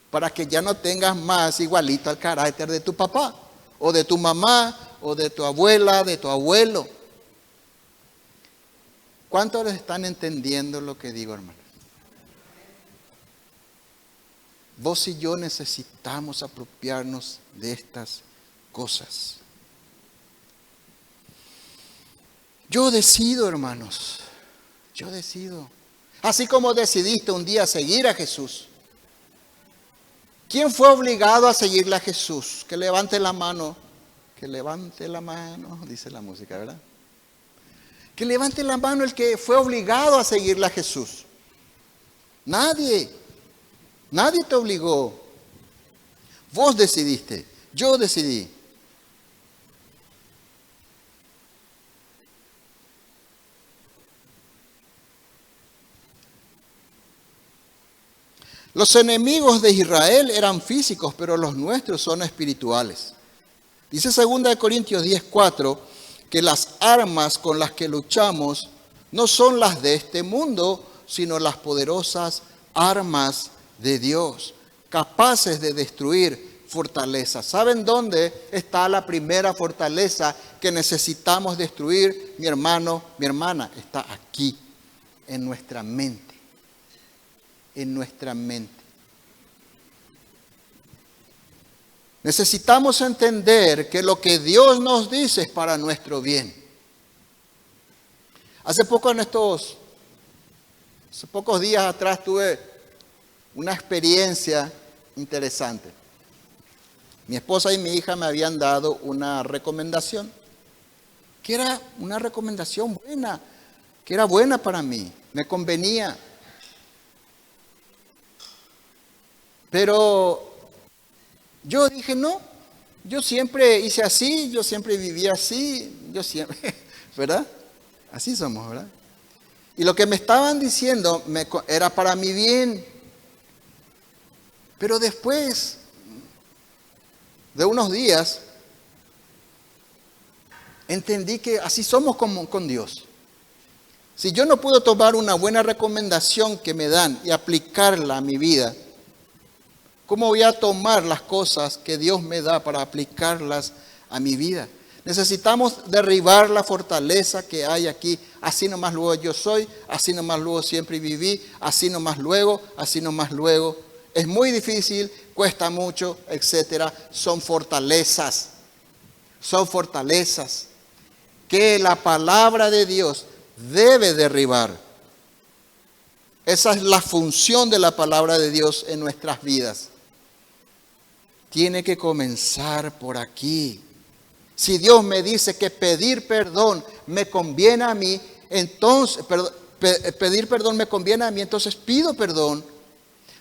Speaker 1: Para que ya no tengas más igualito al carácter de tu papá. O de tu mamá, o de tu abuela, de tu abuelo. ¿Cuántos les están entendiendo lo que digo, hermano? Vos y yo necesitamos apropiarnos de estas cosas. Yo decido, hermanos, yo decido. Así como decidiste un día seguir a Jesús. ¿Quién fue obligado a seguirle a Jesús? Que levante la mano. Que levante la mano, dice la música, ¿verdad? Que levante la mano el que fue obligado a seguirle a Jesús. Nadie. Nadie te obligó. Vos decidiste. Yo decidí. Los enemigos de Israel eran físicos, pero los nuestros son espirituales. Dice 2 Corintios 10:4 que las armas con las que luchamos no son las de este mundo, sino las poderosas armas de Dios, capaces de destruir fortalezas. ¿Saben dónde está la primera fortaleza que necesitamos destruir, mi hermano, mi hermana? Está aquí, en nuestra mente. En nuestra mente. Necesitamos entender que lo que Dios nos dice es para nuestro bien. Hace pocos días atrás tuve una experiencia interesante. Mi esposa y mi hija me habían dado una recomendación, que era una recomendación buena, que era buena para mí, me convenía. Pero yo dije, no, yo siempre hice así, yo siempre viví así, yo siempre, ¿verdad? Así somos, ¿verdad? Y lo que me estaban diciendo era para mi bien. Pero después de unos días, entendí que así somos con Dios. Si yo no puedo tomar una buena recomendación que me dan y aplicarla a mi vida, ¿cómo voy a tomar las cosas que Dios me da para aplicarlas a mi vida? Necesitamos derribar la fortaleza que hay aquí. Así nomás luego yo soy, así nomás luego siempre viví, así nomás luego, así nomás luego. Es muy difícil, cuesta mucho, etcétera. Son fortalezas que la palabra de Dios debe derribar. Esa es la función de la palabra de Dios en nuestras vidas. Tiene que comenzar por aquí. Si Dios me dice que pedir perdón me conviene a mí, entonces, pedir perdón me conviene a mí, entonces pido perdón.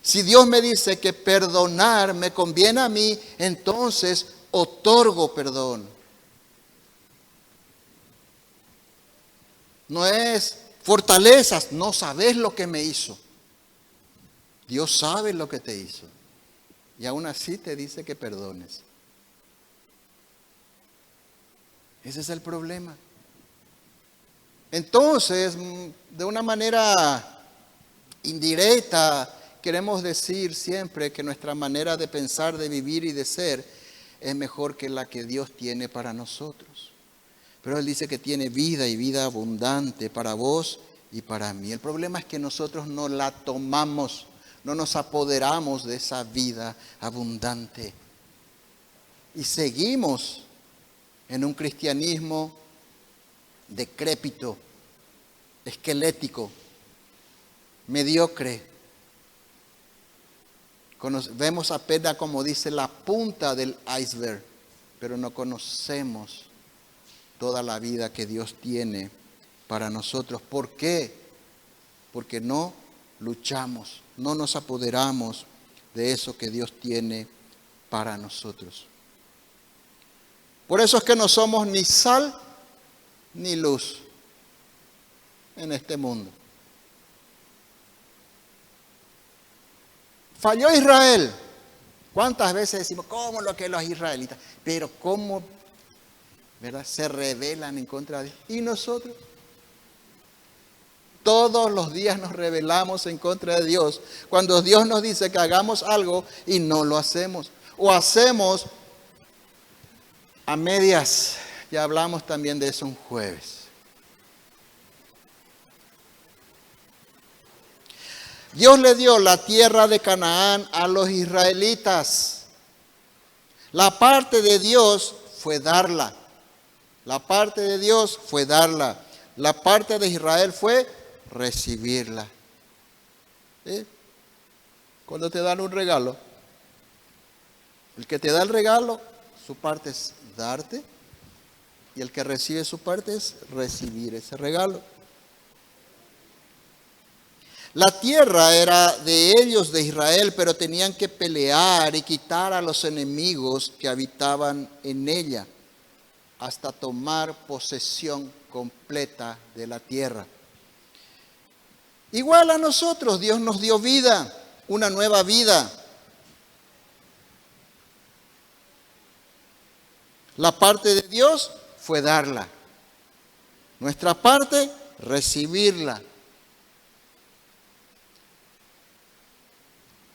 Speaker 1: Si Dios me dice que perdonar me conviene a mí, entonces otorgo perdón. No es fortalezas, no sabes lo que me hizo. Dios sabe lo que te hizo. Y aún así te dice que perdones. Ese es el problema. Entonces, de una manera indirecta, queremos decir siempre que nuestra manera de pensar, de vivir y de ser es mejor que la que Dios tiene para nosotros. Pero Él dice que tiene vida y vida abundante para vos y para mí. El problema es que nosotros no la tomamos, no nos apoderamos de esa vida abundante. Y seguimos en un cristianismo decrépito, esquelético, mediocre. Vemos apenas, como dice, la punta del iceberg, pero no conocemos toda la vida que Dios tiene para nosotros. ¿Por qué? Porque no luchamos, no nos apoderamos de eso que Dios tiene para nosotros. Por eso es que no somos ni sal ni luz en este mundo. Falló Israel. ¿Cuántas veces decimos, cómo lo que los israelitas? Pero cómo, ¿verdad?, se rebelan en contra de Dios. ¿Y nosotros? Todos los días nos rebelamos en contra de Dios. Cuando Dios nos dice que hagamos algo y no lo hacemos. O hacemos a medias. Ya hablamos también de eso un jueves. Dios le dio la tierra de Canaán a los israelitas. La parte de Dios fue darla. La parte de Dios fue darla. La parte de Israel fue recibirla. ¿Sí? Cuando te dan un regalo, el que te da el regalo, su parte es darte, y el que recibe su parte es recibir ese regalo. La tierra era de ellos, de Israel, pero tenían que pelear y quitar a los enemigos que habitaban en ella, hasta tomar posesión completa de la tierra. Igual a nosotros, Dios nos dio vida, una nueva vida. La parte de Dios fue darla. Nuestra parte, recibirla.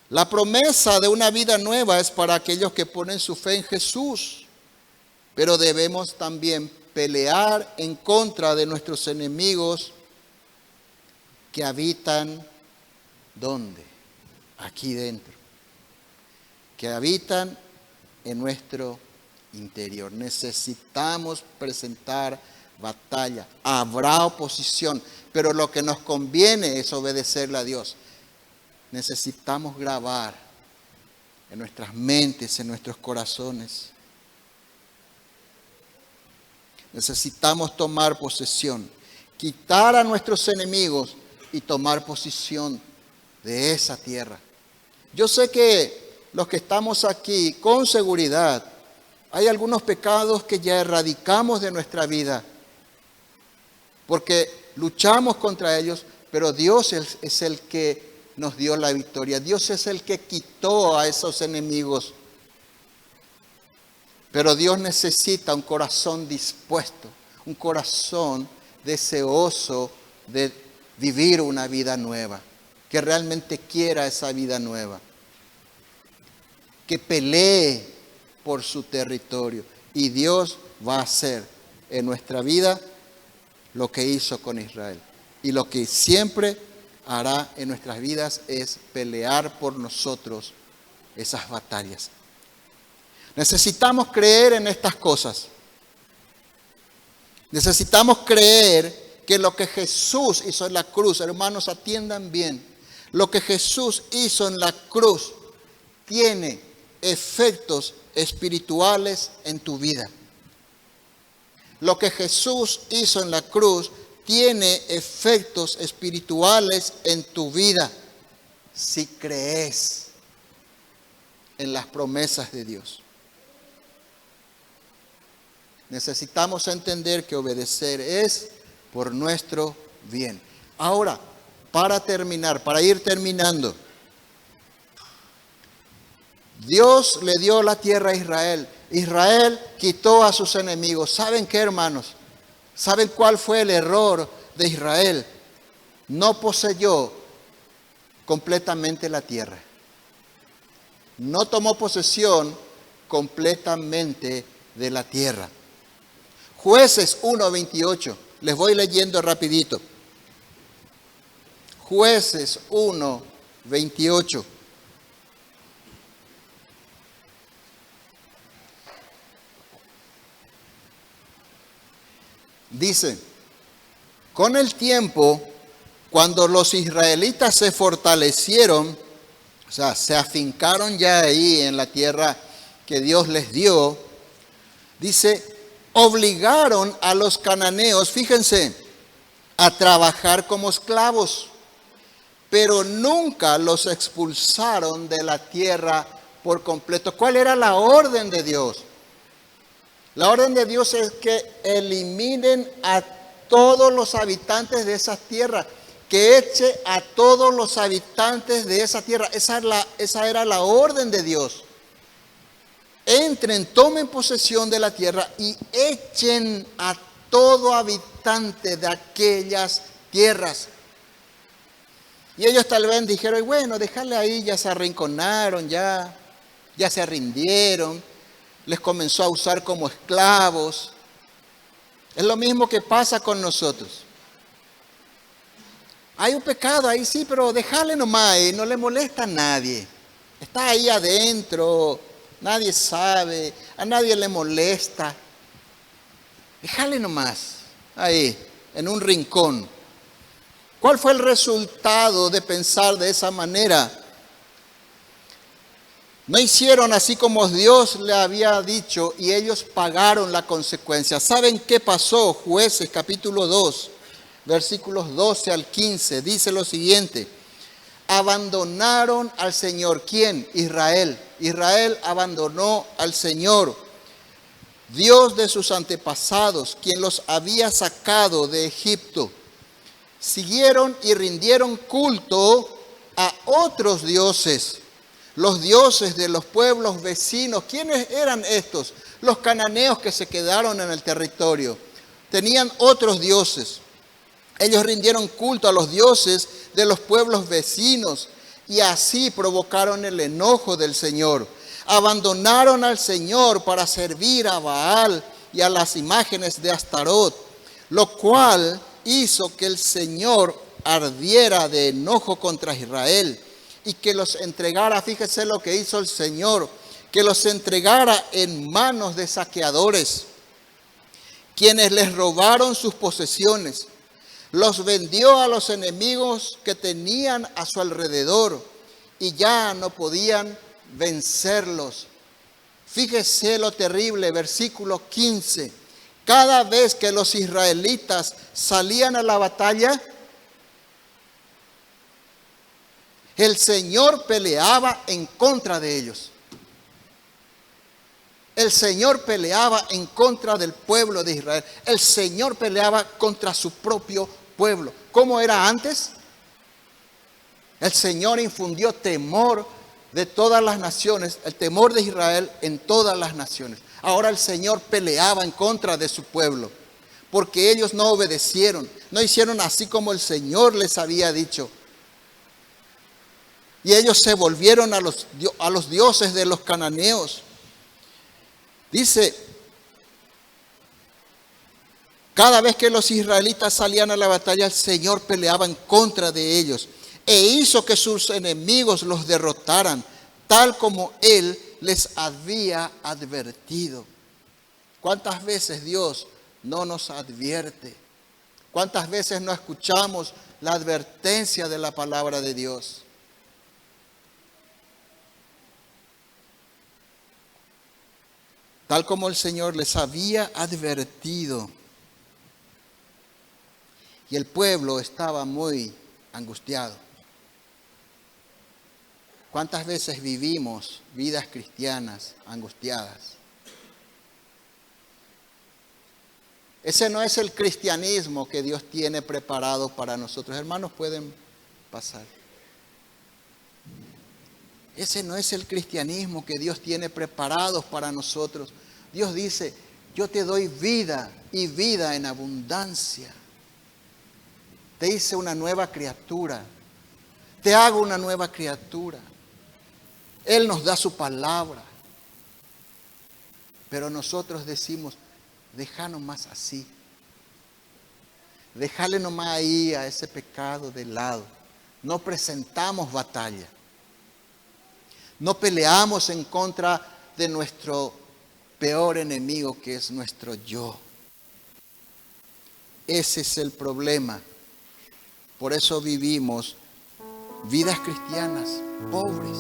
Speaker 1: La promesa de una vida nueva es para aquellos que ponen su fe en Jesús, pero debemos también pelear en contra de nuestros enemigos que habitan, ¿dónde? Aquí dentro, que habitan en nuestro interior. Necesitamos presentar batalla, habrá oposición, pero lo que nos conviene es obedecerle a Dios. Necesitamos grabar en nuestras mentes, en nuestros corazones. Necesitamos tomar posesión, quitar a nuestros enemigos y tomar posesión de esa tierra. Yo sé que los que estamos aquí, con seguridad, hay algunos pecados que ya erradicamos de nuestra vida, porque luchamos contra ellos, pero Dios es el que nos dio la victoria. Dios es el que quitó a esos enemigos. Pero Dios necesita un corazón dispuesto, un corazón deseoso de vivir una vida nueva, que realmente quiera esa vida nueva, que pelee por su territorio. Y Dios va a hacer en nuestra vida lo que hizo con Israel. Y lo que siempre hará en nuestras vidas es pelear por nosotros esas batallas. Necesitamos creer en estas cosas. Necesitamos creer que lo que Jesús hizo en la cruz, hermanos, atiendan bien, lo que Jesús hizo en la cruz tiene efectos espirituales en tu vida. Lo que Jesús hizo en la cruz tiene efectos espirituales en tu vida si crees en las promesas de Dios. Necesitamos entender que obedecer es por nuestro bien. Ahora, para terminar, para ir terminando, Dios le dio la tierra a Israel. Israel quitó a sus enemigos. ¿Saben qué, hermanos? ¿Saben cuál fue el error de Israel? No poseyó completamente la tierra. No tomó posesión completamente de la tierra. Jueces 1:28. Les voy leyendo rapidito. Jueces 1:28. Dice, con el tiempo, cuando los israelitas se fortalecieron, o sea, se afincaron ya ahí en la tierra que Dios les dio, dice, obligaron a los cananeos, fíjense, a trabajar como esclavos, pero nunca los expulsaron de la tierra por completo. ¿Cuál era la orden de Dios? La orden de Dios es que eliminen a todos los habitantes de esa tierra, que eche a todos los habitantes de esa tierra. Esa era la orden de Dios. Entren, tomen posesión de la tierra y echen a todo habitante de aquellas tierras. Y ellos tal vez dijeron, bueno, déjale ahí, ya se arrinconaron, ya se rindieron, les comenzó a usar como esclavos. Es lo mismo que pasa con nosotros. Hay un pecado ahí, sí, pero déjale nomás, no le molesta a nadie. Está ahí adentro, nadie sabe, a nadie le molesta. Déjale nomás, ahí, en un rincón. ¿Cuál fue el resultado de pensar de esa manera? No hicieron así como Dios le había dicho y ellos pagaron la consecuencia. ¿Saben qué pasó? Jueces capítulo 2, versículos 12 al 15, dice lo siguiente. Abandonaron al Señor. ¿Quién? Israel. Israel abandonó al Señor, Dios de sus antepasados, quien los había sacado de Egipto. Siguieron y rindieron culto a otros dioses, los dioses de los pueblos vecinos. ¿Quiénes eran estos? Los cananeos que se quedaron en el territorio. Tenían otros dioses. Ellos rindieron culto a los dioses de los pueblos vecinos y así provocaron el enojo del Señor. Abandonaron al Señor para servir a Baal y a las imágenes de Astarot, lo cual hizo que el Señor ardiera de enojo contra Israel y que los entregara, fíjese lo que hizo el Señor, que los entregara en manos de saqueadores, quienes les robaron sus posesiones. Los vendió a los enemigos que tenían a su alrededor y ya no podían vencerlos. Fíjese lo terrible, versículo 15. Cada vez que los israelitas salían a la batalla, el Señor peleaba en contra de ellos. El Señor peleaba en contra del pueblo de Israel. El Señor peleaba contra su propio pueblo. ¿Cómo era antes? El Señor infundió temor de todas las naciones, el temor de Israel en todas las naciones. Ahora el Señor peleaba en contra de su pueblo, porque ellos no obedecieron, no hicieron así como el Señor les había dicho. Y ellos se volvieron a los dioses de los cananeos. Dice, cada vez que los israelitas salían a la batalla, el Señor peleaba en contra de ellos e hizo que sus enemigos los derrotaran, tal como Él les había advertido. ¿Cuántas veces Dios no nos advierte? ¿Cuántas veces no escuchamos la advertencia de la palabra de Dios? Tal como el Señor les había advertido. Y el pueblo estaba muy angustiado. ¿Cuántas veces vivimos vidas cristianas angustiadas? Ese no es el cristianismo que Dios tiene preparado para nosotros. Hermanos, pueden pasar. Ese no es el cristianismo que Dios tiene preparado para nosotros. Dios dice, yo te doy vida y vida en abundancia. Te hice una nueva criatura. Te hago una nueva criatura. Él nos da su palabra. Pero nosotros decimos, deja nomás así. Déjale nomás ahí a ese pecado de lado. No presentamos batalla. No peleamos en contra de nuestro peor enemigo, que es nuestro yo. Ese es el problema. Por eso vivimos vidas cristianas pobres.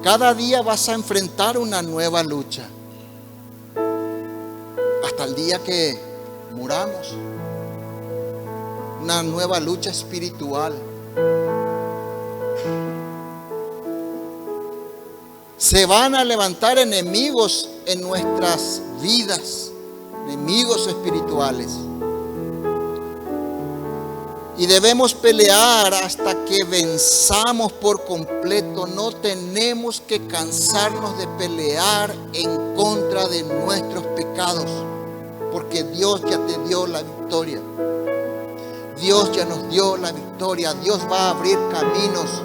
Speaker 1: Cada día vas a enfrentar una nueva lucha. Hasta el día que muramos. Una nueva lucha espiritual. Se van a levantar enemigos en nuestras vidas, enemigos espirituales. Y debemos pelear hasta que venzamos por completo. No tenemos que cansarnos de pelear en contra de nuestros pecados, porque Dios ya te dio la victoria. Dios ya nos dio la victoria. Dios va a abrir caminos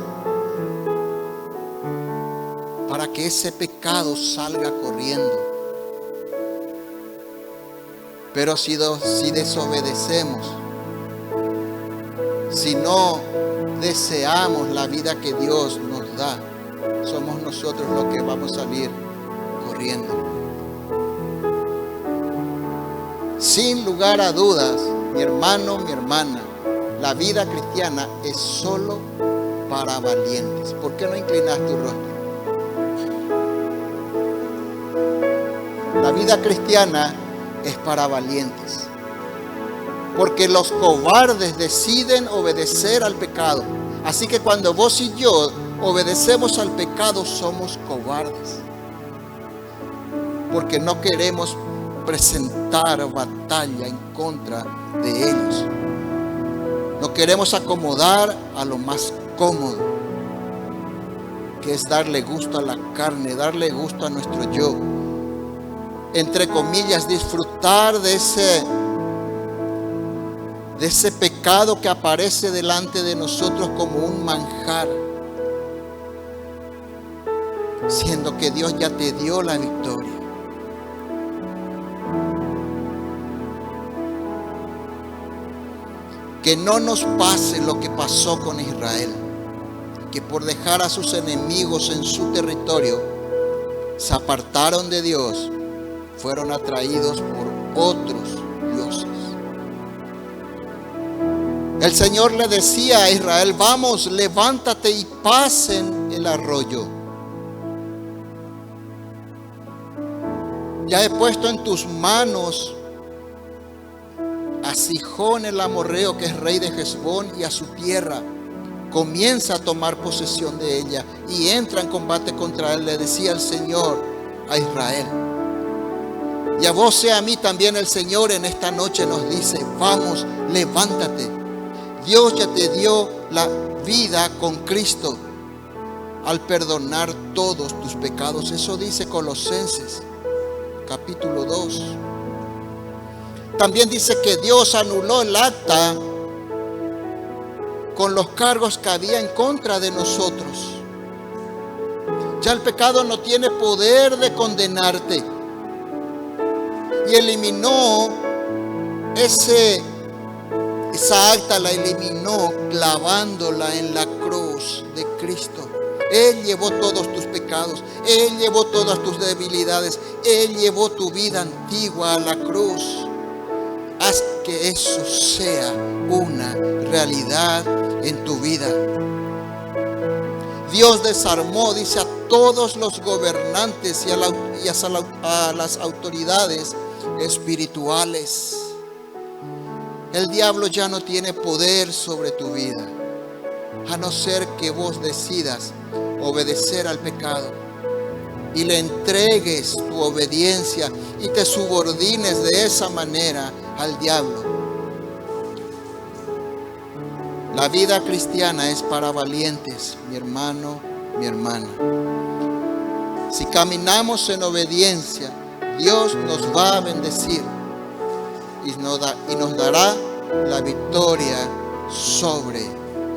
Speaker 1: para que ese pecado salga corriendo. Pero si desobedecemos, si no deseamos la vida que Dios nos da, somos nosotros los que vamos a salir corriendo. Sin lugar a dudas, mi hermano, mi hermana, la vida cristiana es solo para valientes. ¿Por qué no inclinas tu rostro? La vida cristiana es para valientes. Porque los cobardes deciden obedecer al pecado. Así que cuando vos y yo obedecemos al pecado, somos cobardes. Porque no queremos presentar batalla en contra de ellos. No queremos acomodar a lo más cómodo, que es darle gusto a la carne, darle gusto a nuestro yo. Entre comillas, disfrutar de ese pecado que aparece delante de nosotros como un manjar, siendo que Dios ya te dio la victoria. Que no nos pase lo que pasó con Israel, que por dejar a sus enemigos en su territorio, se apartaron de Dios, fueron atraídos por otros dioses. El Señor le decía a Israel: vamos, levántate y pasen el arroyo. Ya he puesto en tus manos a Sihón el amorreo, que es rey de Hesbón, y a su tierra. Comienza a tomar posesión de ella y entra en combate contra él. Le decía el Señor a Israel. Y a vos y a mí también el Señor en esta noche nos dice: vamos, levántate. Dios ya te dio la vida con Cristo al perdonar todos tus pecados. Eso dice Colosenses capítulo 2. También dice que Dios anuló el acta con los cargos que había en contra de nosotros. Ya el pecado no tiene poder de condenarte. Y eliminó esa acta, la eliminó clavándola en la cruz de Cristo. Él llevó todos tus pecados, Él llevó todas tus debilidades, Él llevó tu vida antigua a la cruz. Haz que eso sea una realidad en tu vida. Dios desarmó, dice, a todos los gobernantes y a las autoridades espirituales. El diablo ya no tiene poder sobre tu vida, a no ser que vos decidas obedecer al pecado y le entregues tu obediencia y te subordines de esa manera al diablo. La vida cristiana es para valientes, mi hermano, mi hermana. Si caminamos en obediencia, Dios nos va a bendecir y nos dará la victoria sobre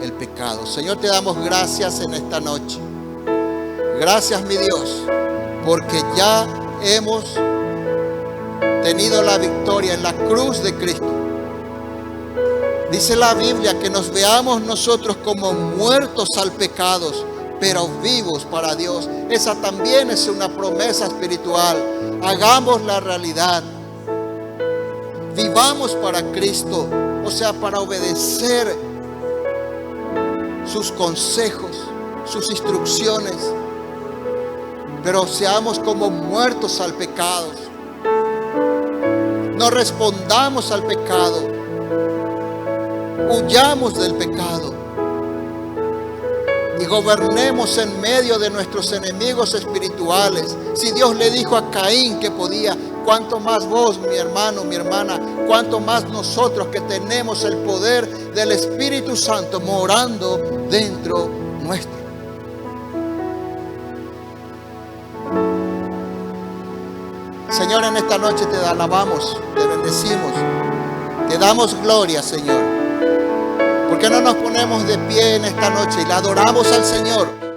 Speaker 1: el pecado. Señor, te damos gracias en esta noche. Gracias, mi Dios, porque ya hemos venido la victoria en la cruz de Cristo. Dice la Biblia que nos veamos nosotros como muertos al pecado, pero vivos para Dios. Esa también es una promesa espiritual. Hagamos la realidad. Vivamos para Cristo, o sea, para obedecer sus consejos, sus instrucciones. Pero seamos como muertos al pecado. No respondamos al pecado. Huyamos del pecado y gobernemos en medio de nuestros enemigos espirituales. Si Dios le dijo a Caín que podía, cuánto más vos, mi hermano, mi hermana, cuánto más nosotros que tenemos el poder del Espíritu Santo morando dentro nuestro. Señor, en esta noche te alabamos, te bendecimos, te damos gloria, Señor. ¿Por qué no nos ponemos de pie en esta noche y le adoramos al Señor?